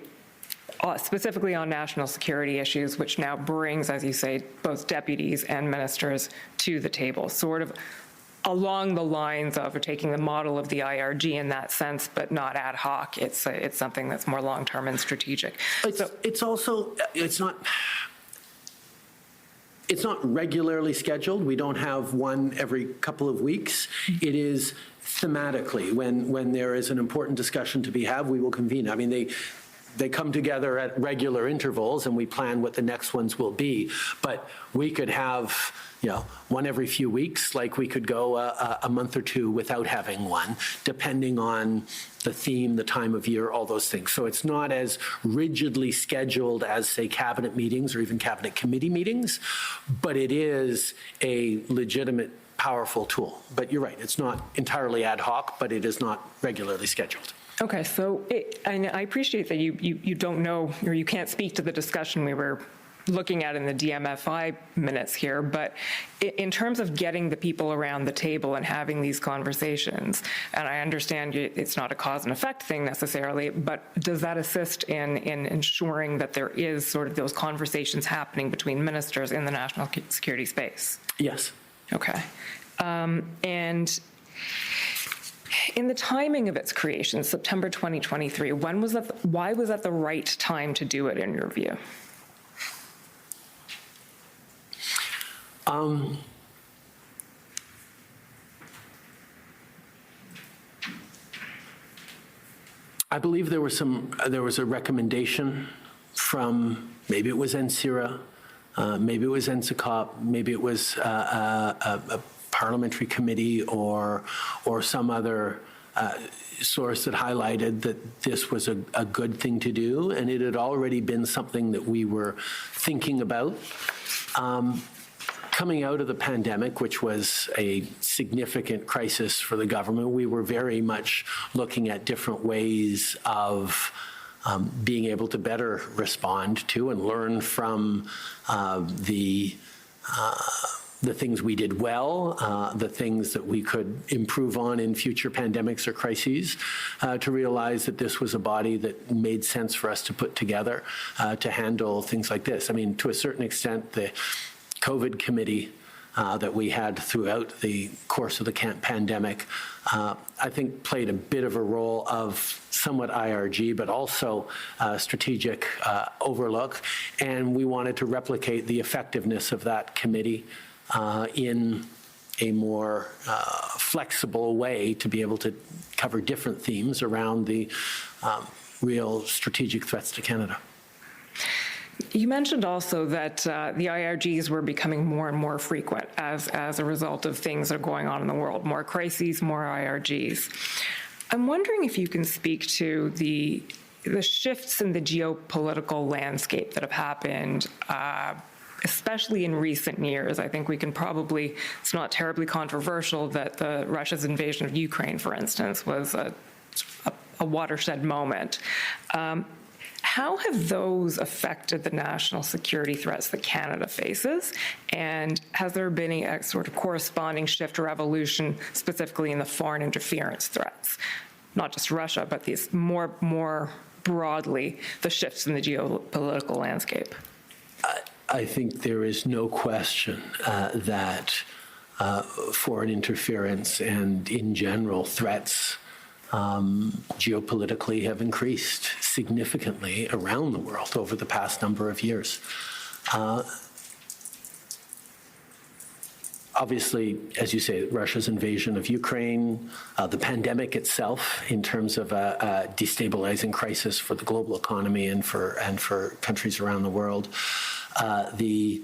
specifically on national security issues, which now brings, as you say, both deputies and ministers to the table, sort of along the lines of taking the model of the IRG in that sense, but not ad hoc. It's something that's more long-term and strategic. It's not regularly scheduled. We don't have one every couple of weeks. It is thematically. When there is an important discussion to be had, we will convene. I mean, they come together at regular intervals, and we plan what the next ones will be. But we could have, one every few weeks, like we could go a month or two without having one, depending on the theme, the time of year, all those things. So it's not as rigidly scheduled as, say, cabinet meetings or even cabinet committee meetings, but it is a legitimate, powerful tool. But you're right, it's not entirely ad hoc, but it is not regularly scheduled. Okay, so and I appreciate that you don't know, or you can't speak to the discussion we were looking at in the DMFI minutes here, but in terms of getting the people around the table and having these conversations, and I understand it's not a cause and effect thing necessarily, but does that assist in ensuring that there is sort of those conversations happening between ministers in the national security space? Yes. Okay. And in the timing of its creation, September 2023, why was that the right time to do it in your view? I believe there was a recommendation from, maybe it was NCIRA, maybe it was NSICOP, maybe it was a parliamentary committee or some other source that highlighted that this was a good thing to do, and it had already been something that we were thinking about. Coming out of the pandemic, which was a significant crisis for the government, we were very much looking at different ways of being able to better respond to and learn from the things we did well, the things that we could improve on in future pandemics or crises, to realize that this was a body that made sense for us to put together to handle things like this. I mean, to a certain extent, the COVID committee that we had throughout the course of the pandemic, I think played a bit of a role of somewhat IRG, but also strategic overlook. And we wanted to replicate the effectiveness of that committee in a more flexible way to be able to cover different themes around the real strategic threats to Canada. You mentioned also that the IRGs were becoming more and more frequent as a result of things that are going on in the world, more crises, more IRGs. I'm wondering if you can speak to the shifts in the geopolitical landscape that have happened, especially in recent years. I think we can probably, it's not terribly controversial that Russia's invasion of Ukraine, for instance, was a watershed moment. How have those affected the national security threats that Canada faces? And has there been a sort of corresponding shift or evolution specifically in the foreign interference threats? Not just Russia, but these more broadly, the shifts in the geopolitical landscape. I think there is no question that foreign interference and, in general, threats geopolitically have increased significantly around the world over the past number of years. Obviously, as you say, Russia's invasion of Ukraine, the pandemic itself, in terms of a destabilizing crisis for the global economy and for countries around the world, the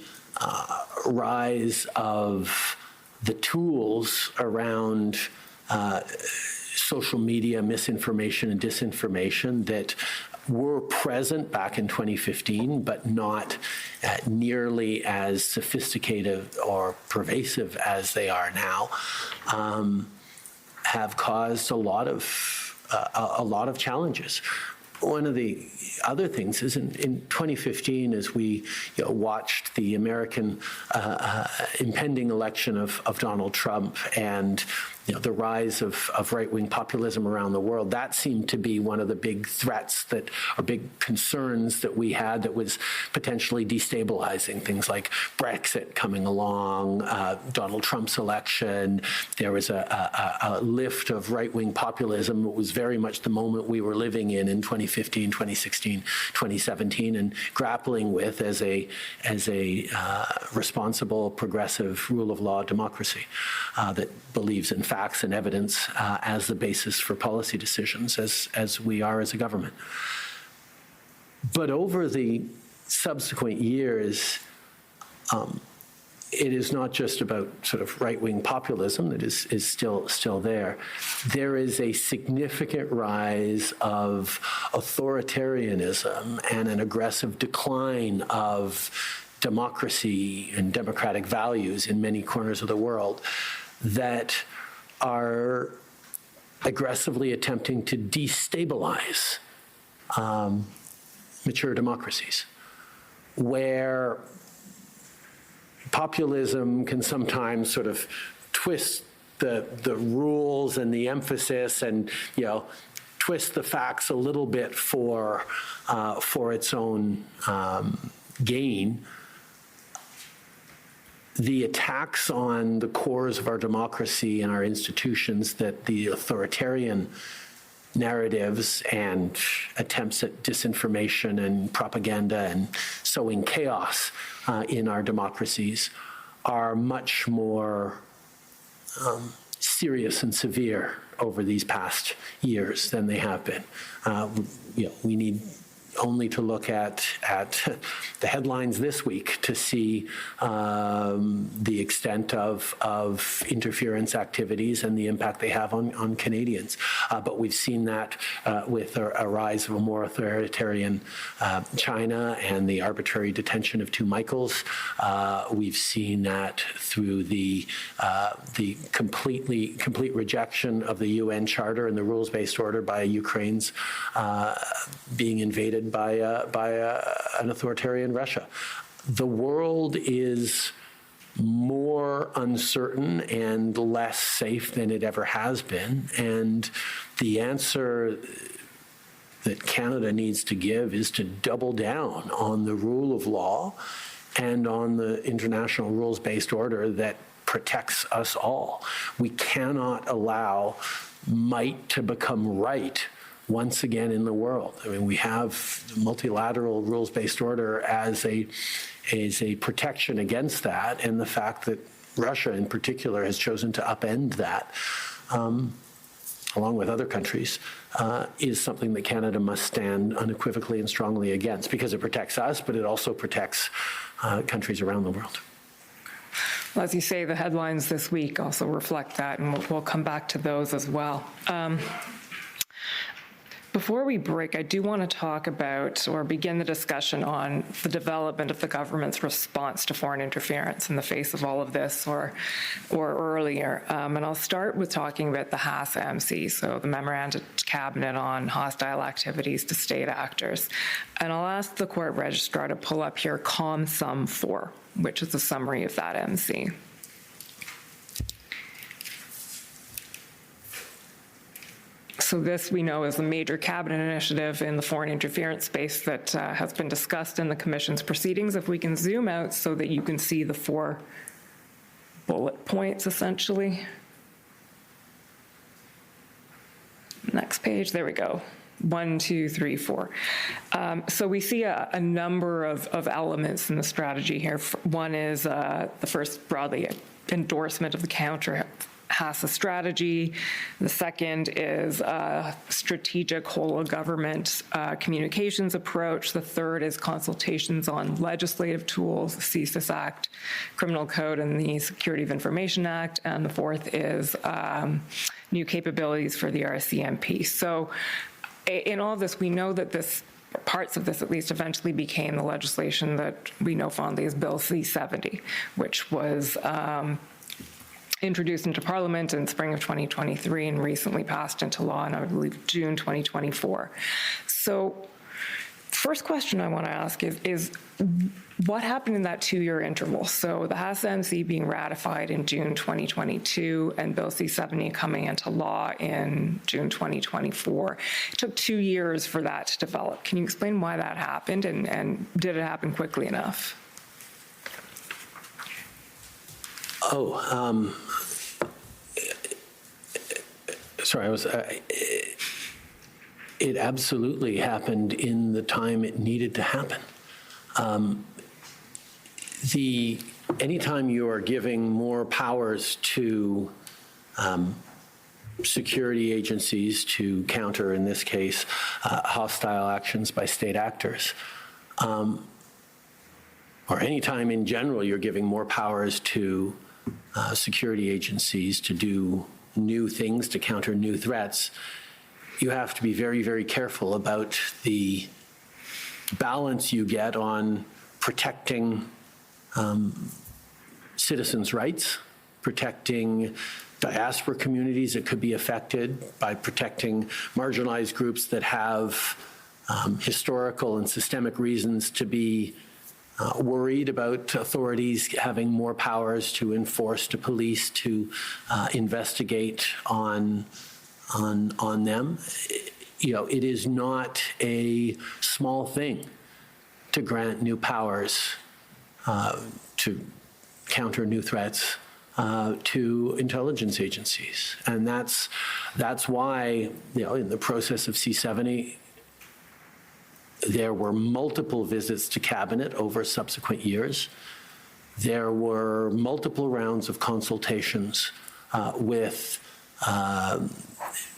rise of the tools around social media, misinformation and disinformation that were present back in 2015, but not nearly as sophisticated or pervasive as they are now, have caused a lot of challenges. One of the other things is in 2015, as we watched the American impending election of Donald Trump and the rise of right-wing populism around the world, that seemed to be one of the big threats that, or big concerns that we had that was potentially destabilizing. Things like Brexit coming along, Donald Trump's election. There was a lift of right-wing populism. It was very much the moment we were living in 2015, 2016, 2017, and grappling with as a responsible, progressive, rule of law democracy that believes in facts and evidence as the basis for policy decisions, as we are as a government. But over the subsequent years, it is not just about sort of right-wing populism that is still there. There is a significant rise of authoritarianism and an aggressive decline of democracy and democratic values in many corners of the world that are aggressively attempting to destabilize mature democracies, where populism can sometimes sort of twist the rules and the emphasis and, twist the facts a little bit for its own gain. The attacks on the cores of our democracy and our institutions that the authoritarian narratives and attempts at disinformation and propaganda and sowing chaos in our democracies are much more serious and severe over these past years than they have been. We need only to look at the headlines this week to see the extent of interference activities and the impact they have on Canadians. But we've seen that with a rise of a more authoritarian China and the arbitrary detention of two Michaels. We've seen that through the complete rejection of the UN Charter and the rules-based order by Ukraine's being invaded by an authoritarian Russia. The world is more uncertain and less safe than it ever has been, and the answer that Canada needs to give is to double down on the rule of law and on the international rules-based order that protects us all. We cannot allow might to become right once again in the world. I mean, we have the multilateral rules-based order as a protection against that, and the fact that Russia in particular has chosen to upend that. along with other countries, is something that Canada must stand unequivocally and strongly against, because it protects us, but it also protects countries around the world. Well, as you say, the headlines this week also reflect that, and we'll come back to those as well. Before we break, I do want to talk about or begin the discussion on the development of the government's response to foreign interference in the face of all of this or earlier. And I'll start with talking about the HAS-MC, so the Memorandum to Cabinet on Hostile Activities to State Actors. And I'll ask the court registrar to pull up here COM Sum 4, which is a summary of that MC. So this, we know, is a major cabinet initiative in the foreign interference space that has been discussed in the Commission's proceedings. If we can zoom out so that you can see the 4 bullet points, essentially. Next page, there we go. 1, 2, 3, 4. So we see a number of elements in the strategy here. One is the first broadly endorsement of the counter HASA strategy. The second is a strategic whole-of-government communications approach. The third is consultations on legislative tools, the CSIS Act, Criminal Code, and the Security of Information Act. And the fourth is new capabilities for the RCMP. So in all of this, we know that parts of this at least eventually became the legislation that we know fondly as Bill C-70, which was introduced into Parliament in spring of 2023 and recently passed into law in, I believe, June 2024. So first question I want to ask is what happened in that 2-year interval? So the HAS-MC being ratified in June 2022 and Bill C-70 coming into law in June 2024. It took 2 years for that to develop. Can you explain why that happened, and did it happen quickly enough? It absolutely happened in the time it needed to happen. Anytime you are giving more powers to security agencies to counter, in this case, hostile actions by state actors, or anytime in general you're giving more powers to security agencies to do new things, to counter new threats, you have to be very, very careful about the balance you get on protecting citizens' rights, protecting diaspora communities that could be affected, by protecting marginalized groups that have historical and systemic reasons to be worried about authorities having more powers to enforce, to police, to investigate on them. You know, it is not a small thing to grant new powers to counter new threats to intelligence agencies, and that's why, you know, in the process of C-70. There were multiple visits to cabinet over subsequent years. There were multiple rounds of consultations with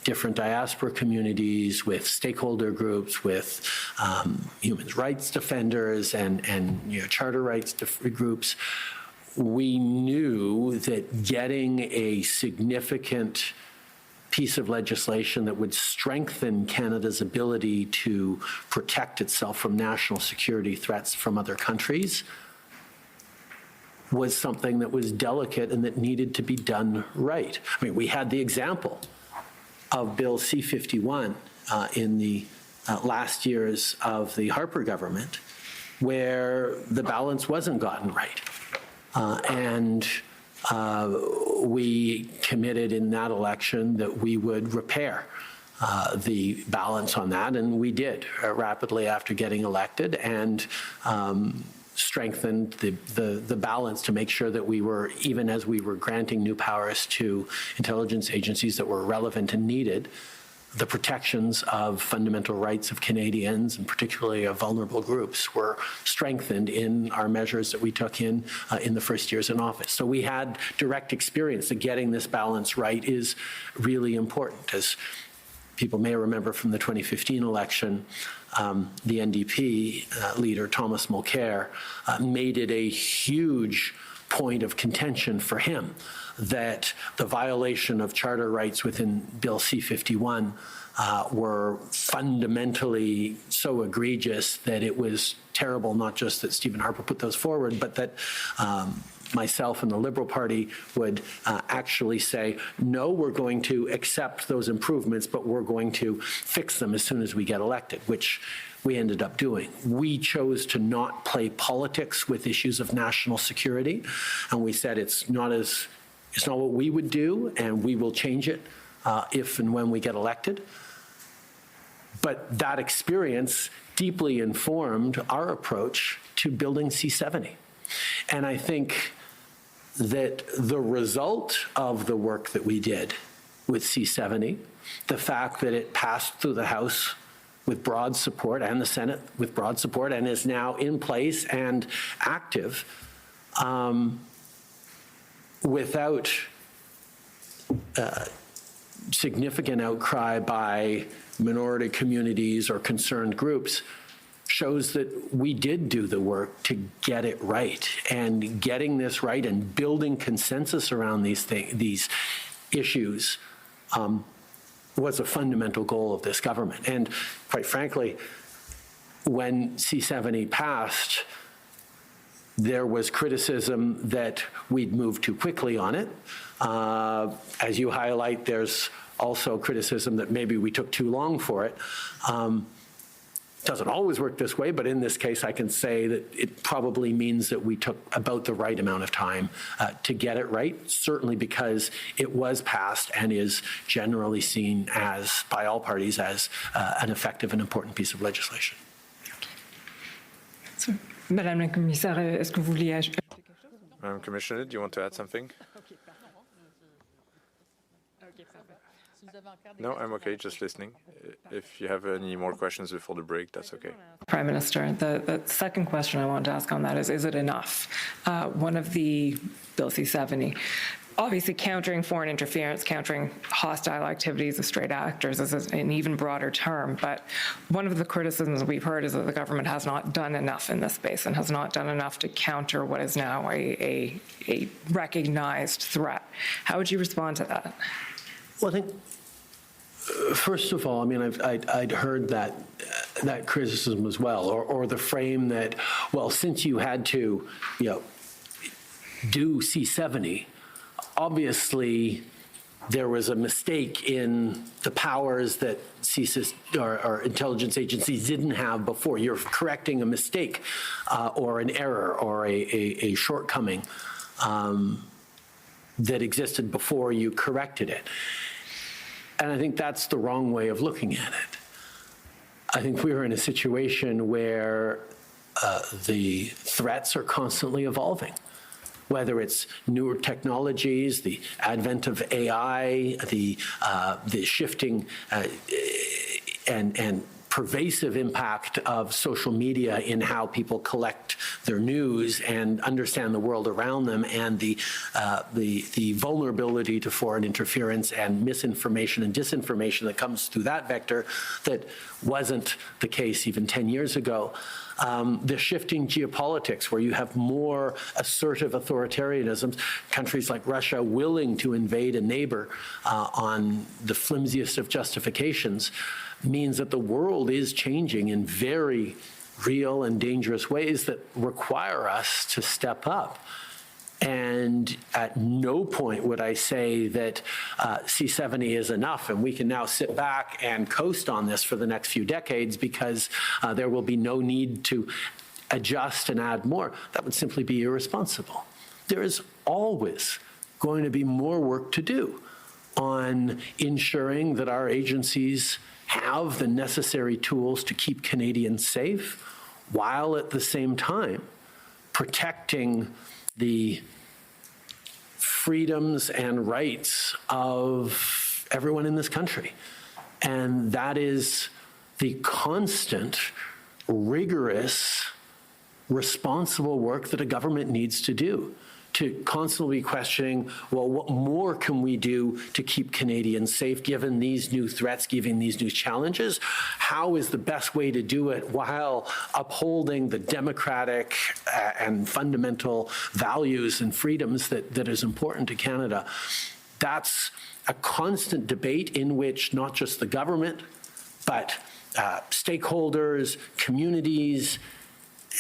different diaspora communities, with stakeholder groups, with human rights defenders and you know, charter rights groups. We knew that getting a significant piece of legislation that would strengthen Canada's ability to protect itself from national security threats from other countries was something that was delicate and that needed to be done right. I mean, we had the example of Bill C-51 in the last years of the Harper government, where the balance wasn't gotten right. We committed in that election that we would repair the balance on that, and we did rapidly after getting elected, and strengthened the balance to make sure that we were, even as we were granting new powers to intelligence agencies that were relevant and needed, the protections of fundamental rights of Canadians, and particularly of vulnerable groups, were strengthened in our measures that we took in the first years in office. So we had direct experience that getting this balance right is really important. As people may remember from the 2015 election, the NDP leader, Thomas Mulcair, made it a huge point of contention for him that the violation of charter rights within Bill C-51 were fundamentally so egregious that it was terrible, not just that Stephen Harper put those forward, but that myself and the Liberal Party would actually say, no, we're going to accept those improvements, but we're going to fix them as soon as we get elected, which we ended up doing. We chose to not play politics with issues of national security, and we said it's not what we would do, and we will change it if and when we get elected. But that experience deeply informed our approach to building C-70. And I think that the result of the work that we did with C-70, the fact that it passed through the House with broad support and the Senate with broad support and is now in place and active, without significant outcry by minority communities or concerned groups, shows that we did do the work to get it right. And getting this right and building consensus around these issues was a fundamental goal of this government. And quite frankly, when C-70 passed, there was criticism that we'd moved too quickly on it. As you highlight, there's also criticism that maybe we took too long for it. Doesn't always work this way, but in this case, I can say that it probably means that we took about the right amount of time to get it right, certainly because it was passed and is generally seen as, by all parties, as an effective and important piece of legislation. So, Madame la Commissaire, est-ce que vous voulez ajouter quelque chose? Madam Commissioner, do you want to add something? No, I'm okay, just listening. If you have any more questions before the break, that's okay. Prime Minister, the second question I want to ask on that is it enough? One of the Bill C-70, obviously countering foreign interference, countering hostile activities of straight actors is an even broader term, but one of the criticisms we've heard is that the government has not done enough in this space and has not done enough to counter what is now a recognized threat. How would you respond to that? Well, I think, first of all, I mean, I'd heard that criticism as well, or the frame that, well, since you had to, do C-70, obviously there was a mistake in the powers that CSIS or intelligence agencies didn't have before. You're correcting a mistake or an error or a shortcoming that existed before you corrected it. And I think that's the wrong way of looking at it. I think we were in a situation where the threats are constantly evolving, whether it's newer technologies, the advent of AI, the shifting and pervasive impact of social media in how people collect their news and understand the world around them, and the vulnerability to foreign interference and misinformation and disinformation that comes through that vector that wasn't the case even 10 years ago. The shifting geopolitics, where you have more assertive authoritarianisms, countries like Russia willing to invade a neighbor on the flimsiest of justifications, means that the world is changing in very real and dangerous ways that require us to step up. And at no point would I say that C-70 is enough and we can now sit back and coast on this for the next few decades because there will be no need to adjust and add more. That would simply be irresponsible. There is always going to be more work to do on ensuring that our agencies have the necessary tools to keep Canadians safe, while at the same time protecting the freedoms and rights of everyone in this country. And that is the constant, rigorous, responsible work that a government needs to do, to constantly questioning, well, what more can we do to keep Canadians safe given these new threats, given these new challenges? How is the best way to do it while upholding the democratic and fundamental values and freedoms that is important to Canada? That's a constant debate in which not just the government, but stakeholders, communities,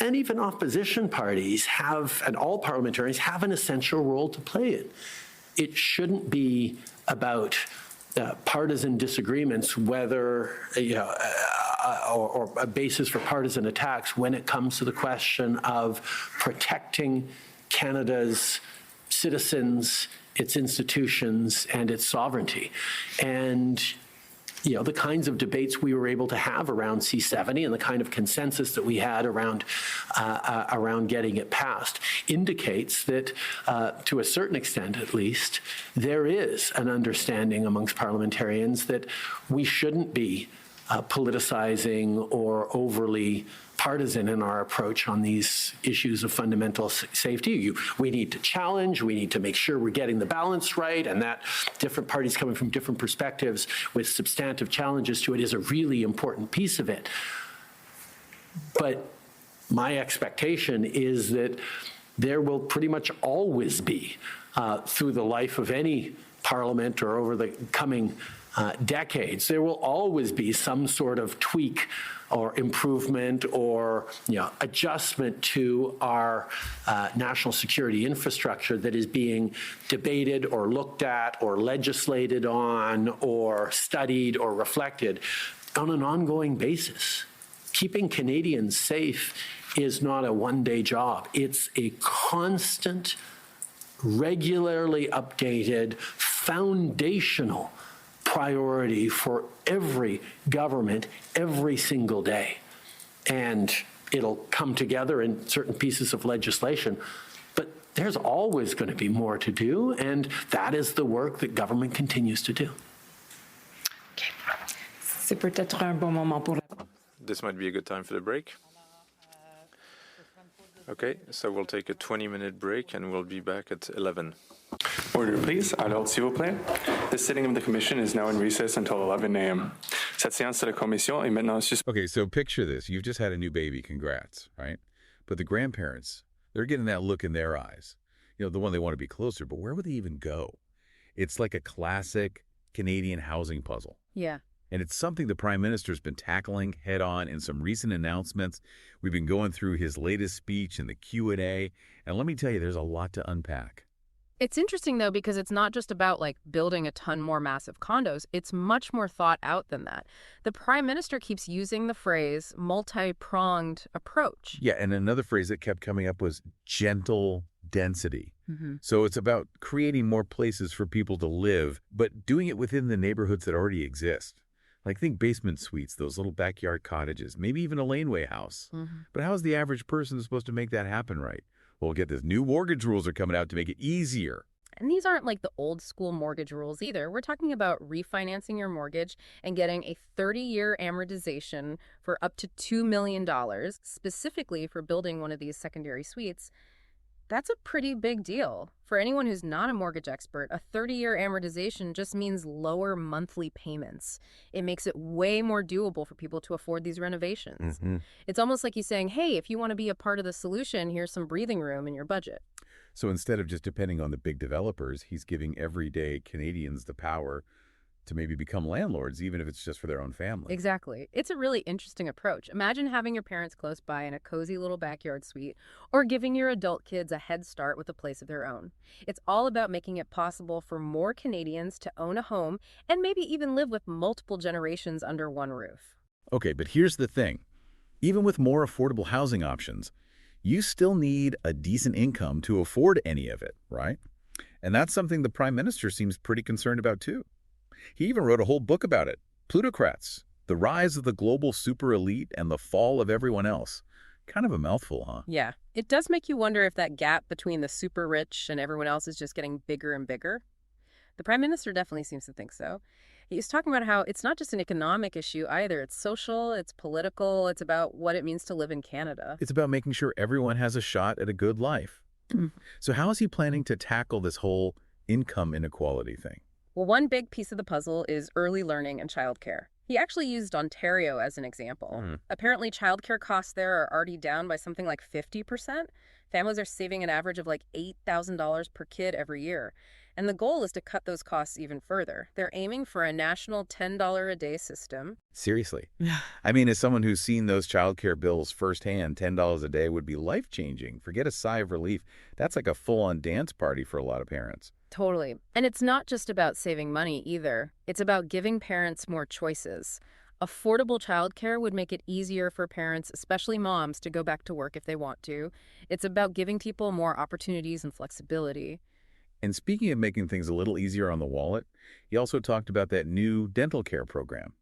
and even opposition parties have, and all parliamentarians have an essential role to play in. It shouldn't be about partisan disagreements, whether, or a basis for partisan attacks when it comes to the question of protecting Canada's citizens, its institutions, and its sovereignty. And the kinds of debates we were able to have around C-70 and the kind of consensus that we had around getting it passed indicates that, to a certain extent at least, there is an understanding amongst parliamentarians that we shouldn't be politicizing or overly partisan in our approach on these issues of fundamental safety. We need to challenge, we need to make sure we're getting the balance right, and that different parties coming from different perspectives with substantive challenges to it is a really important piece of it. But my expectation is that there will pretty much always be, through the life of any parliament or over the coming decades, there will always be some sort of tweak or improvement or adjustment to our national security infrastructure that is being debated or looked at or legislated on or studied or reflected on an ongoing basis. Keeping Canadians safe is not a one-day job. It's a constant, regularly updated, foundational priority for every government every single day. And it'll come together in certain pieces of legislation, but there's always going to be more to do, and that is the work that government continues to do. This might be a good time for the break. Okay, so we'll take a 20-minute break and we'll be back at 11. Order, please. À l'ordre, s'il vous plaît. The sitting of the commission is now in recess until 11 a.m. Cette séance de la commission est maintenant suspendue. Okay, so picture this. You've just had a new baby. Congrats, right? But the grandparents, they're getting that look in their eyes. The one they want to be closer, but where would they even go? It's like a classic Canadian housing puzzle. Yeah. And it's something the Prime Minister's been tackling head-on in some recent announcements. We've been going through his latest speech and the Q&A, and let me tell you, there's a lot to unpack. It's interesting, though, because it's not just about, building a ton more massive condos. It's much more thought out than that. The Prime Minister keeps using the phrase multi-pronged approach. Yeah, and another phrase that kept coming up was gentle density. Mm-hmm. So it's about creating more places for people to live, but doing it within the neighborhoods that already exist. Think basement suites, those little backyard cottages, maybe even a laneway house. Mm-hmm. But how's the average person supposed to make that happen right? Well, get this. New mortgage rules are coming out to make it easier. And these aren't like the old school mortgage rules either. We're talking about refinancing your mortgage and getting a 30-year amortization for up to $2 million, specifically for building one of these secondary suites. That's a pretty big deal. For anyone who's not a mortgage expert, a 30-year amortization just means lower monthly payments. It makes it way more doable for people to afford these renovations. Mm-hmm. It's almost like he's saying, hey, if you want to be a part of the solution, here's some breathing room in your budget. So instead of just depending on the big developers, he's giving everyday Canadians the power to maybe become landlords, even if it's just for their own family. Exactly. It's a really interesting approach. Imagine having your parents close by in a cozy little backyard suite, or giving your adult kids a head start with a place of their own. It's all about making it possible for more Canadians to own a home and maybe even live with multiple generations under one roof. Okay, but here's the thing. Even with more affordable housing options, you still need a decent income to afford any of it, right? And that's something the Prime Minister seems pretty concerned about too. He even wrote a whole book about it, Plutocrats, The Rise of the Global Super Elite and the Fall of Everyone Else. Kind of a mouthful, huh? Yeah. It does make you wonder if that gap between the super rich and everyone else is just getting bigger and bigger. The Prime Minister definitely seems to think so. He's talking about how it's not just an economic issue either. It's social, it's political, it's about what it means to live in Canada. It's about making sure everyone has a shot at a good life. So how is he planning to tackle this whole income inequality thing? Well, one big piece of the puzzle is early learning and childcare. He actually used Ontario as an example. Apparently, childcare costs there are already down by something like 50%. Families are saving an average of like $8,000 per kid every year. And the goal is to cut those costs even further. They're aiming for a national $10 a day system. Seriously. I mean, as someone who's seen those childcare bills firsthand, $10 a day would be life-changing. Forget a sigh of relief. That's like a full-on dance party for a lot of parents. Totally. And it's not just about saving money either. It's about giving parents more choices. Affordable childcare would make it easier for parents, especially moms, to go back to work if they want to. It's about giving people more opportunities and flexibility. And speaking of making things a little easier on the wallet, he also talked about that new dental care program.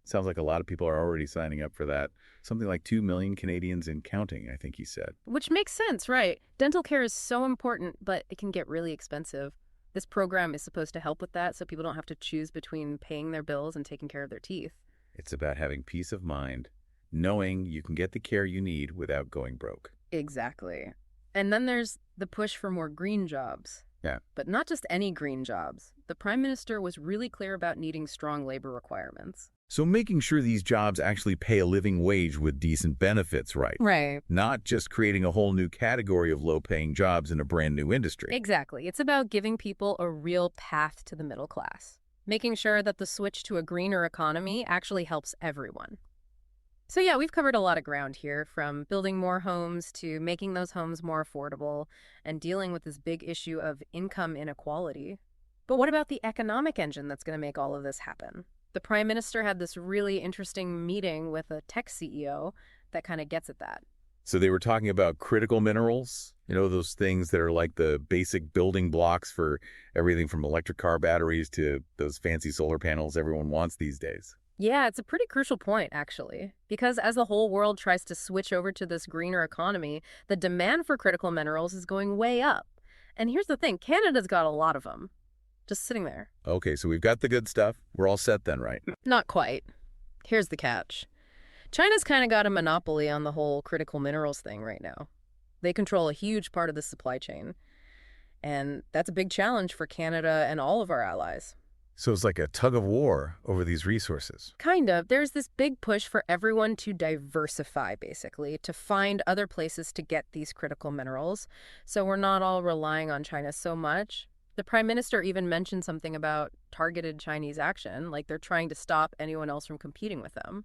Sounds like a lot of people are already signing up for that. Something like 2 million Canadians and counting, I think he said. Which makes sense, right? Dental care is so important, but it can get really expensive. This program is supposed to help with that so people don't have to choose between paying their bills and taking care of their teeth. It's about having peace of mind, knowing you can get the care you need without going broke. Exactly. And then there's the push for more green jobs. Yeah. But not just any green jobs. The Prime Minister was really clear about needing strong labor requirements. So making sure these jobs actually pay a living wage with decent benefits, right? Right. Not just creating a whole new category of low-paying jobs in a brand new industry. Exactly. It's about giving people a real path to the middle class, making sure that the switch to a greener economy actually helps everyone. So yeah, we've covered a lot of ground here, from building more homes to making those homes more affordable and dealing with this big issue of income inequality. But what about the economic engine that's going to make all of this happen? The Prime Minister had this really interesting meeting with a tech CEO that kind of gets at that. So they were talking about critical minerals, those things that are like the basic building blocks for everything from electric car batteries to those fancy solar panels everyone wants these days. Yeah, it's a pretty crucial point, actually, because as the whole world tries to switch over to this greener economy, the demand for critical minerals is going way up. And here's the thing, Canada's got a lot of them, just sitting there. Okay, so we've got the good stuff. We're all set then, right? Not quite. Here's the catch. China's kind of got a monopoly on the whole critical minerals thing right now. They control a huge part of the supply chain. And that's a big challenge for Canada and all of our allies. So it's like a tug of war over these resources. Kind of. There's this big push for everyone to diversify, basically, to find other places to get these critical minerals. So we're not all relying on China so much. The Prime Minister even mentioned something about targeted Chinese action, like they're trying to stop anyone else from competing with them.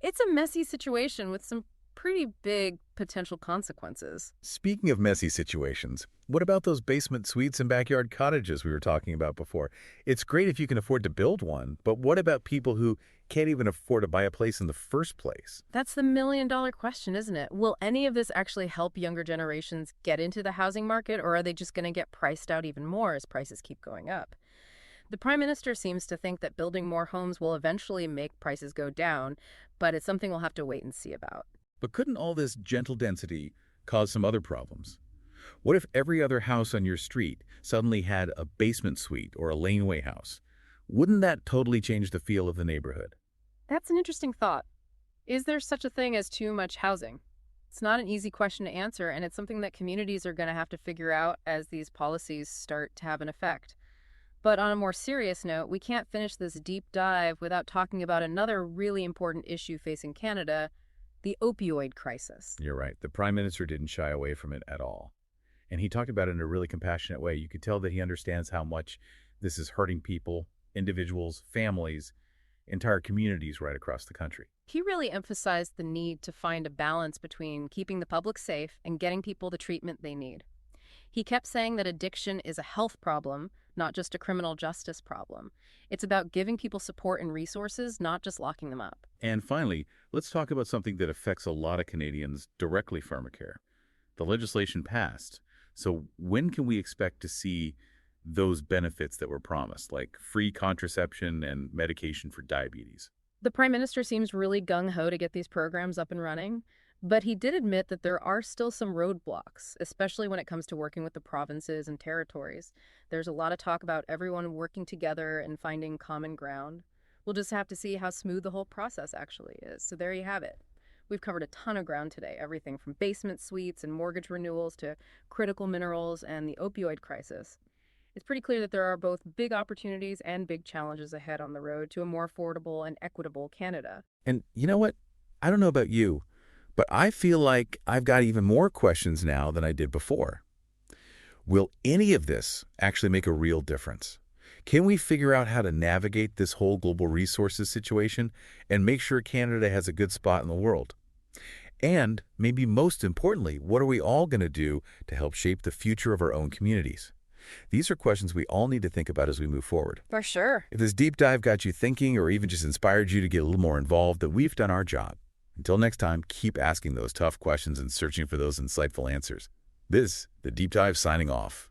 It's a messy situation with some pretty big potential consequences. Speaking of messy situations, what about those basement suites and backyard cottages we were talking about before? It's great if you can afford to build one, but what about people who can't even afford to buy a place in the first place? That's the million-dollar question, isn't it? Will any of this actually help younger generations get into the housing market, or are they just going to get priced out even more as prices keep going up? The Prime Minister seems to think that building more homes will eventually make prices go down, but it's something we'll have to wait and see about. But couldn't all this gentle density cause some other problems? What if every other house on your street suddenly had a basement suite or a laneway house? Wouldn't that totally change the feel of the neighborhood? That's an interesting thought. Is there such a thing as too much housing? It's not an easy question to answer, and it's something that communities are going to have to figure out as these policies start to have an effect. But on a more serious note, we can't finish this deep dive without talking about another really important issue facing Canada, the opioid crisis. You're right. The Prime Minister didn't shy away from it at all. And he talked about it in a really compassionate way. You could tell that he understands how much this is hurting people, individuals, families, entire communities right across the country. He really emphasized the need to find a balance between keeping the public safe and getting people the treatment they need. He kept saying that addiction is a health problem, not just a criminal justice problem. It's about giving people support and resources, not just locking them up. And finally, let's talk about something that affects a lot of Canadians directly, pharmacare. The legislation passed. So when can we expect to see those benefits that were promised, like free contraception and medication for diabetes? The Prime Minister seems really gung-ho to get these programs up and running, But he did admit that there are still some roadblocks, especially when it comes to working with the provinces and territories. There's a lot of talk about everyone working together and finding common ground. We'll just have to see how smooth the whole process actually is. So there you have it. We've covered a ton of ground today, everything from basement suites and mortgage renewals to critical minerals and the opioid crisis. It's pretty clear that there are both big opportunities and big challenges ahead on the road to a more affordable and equitable Canada. And you know what? I don't know about you, but I feel like I've got even more questions now than I did before. Will any of this actually make a real difference? Can we figure out how to navigate this whole global resources situation and make sure Canada has a good spot in the world? And maybe most importantly, what are we all going to do to help shape the future of our own communities? These are questions we all need to think about as we move forward. For sure. If this deep dive got you thinking or even just inspired you to get a little more involved, then we've done our job. Until next time, keep asking those tough questions and searching for those insightful answers. This, The Deep Dive, signing off.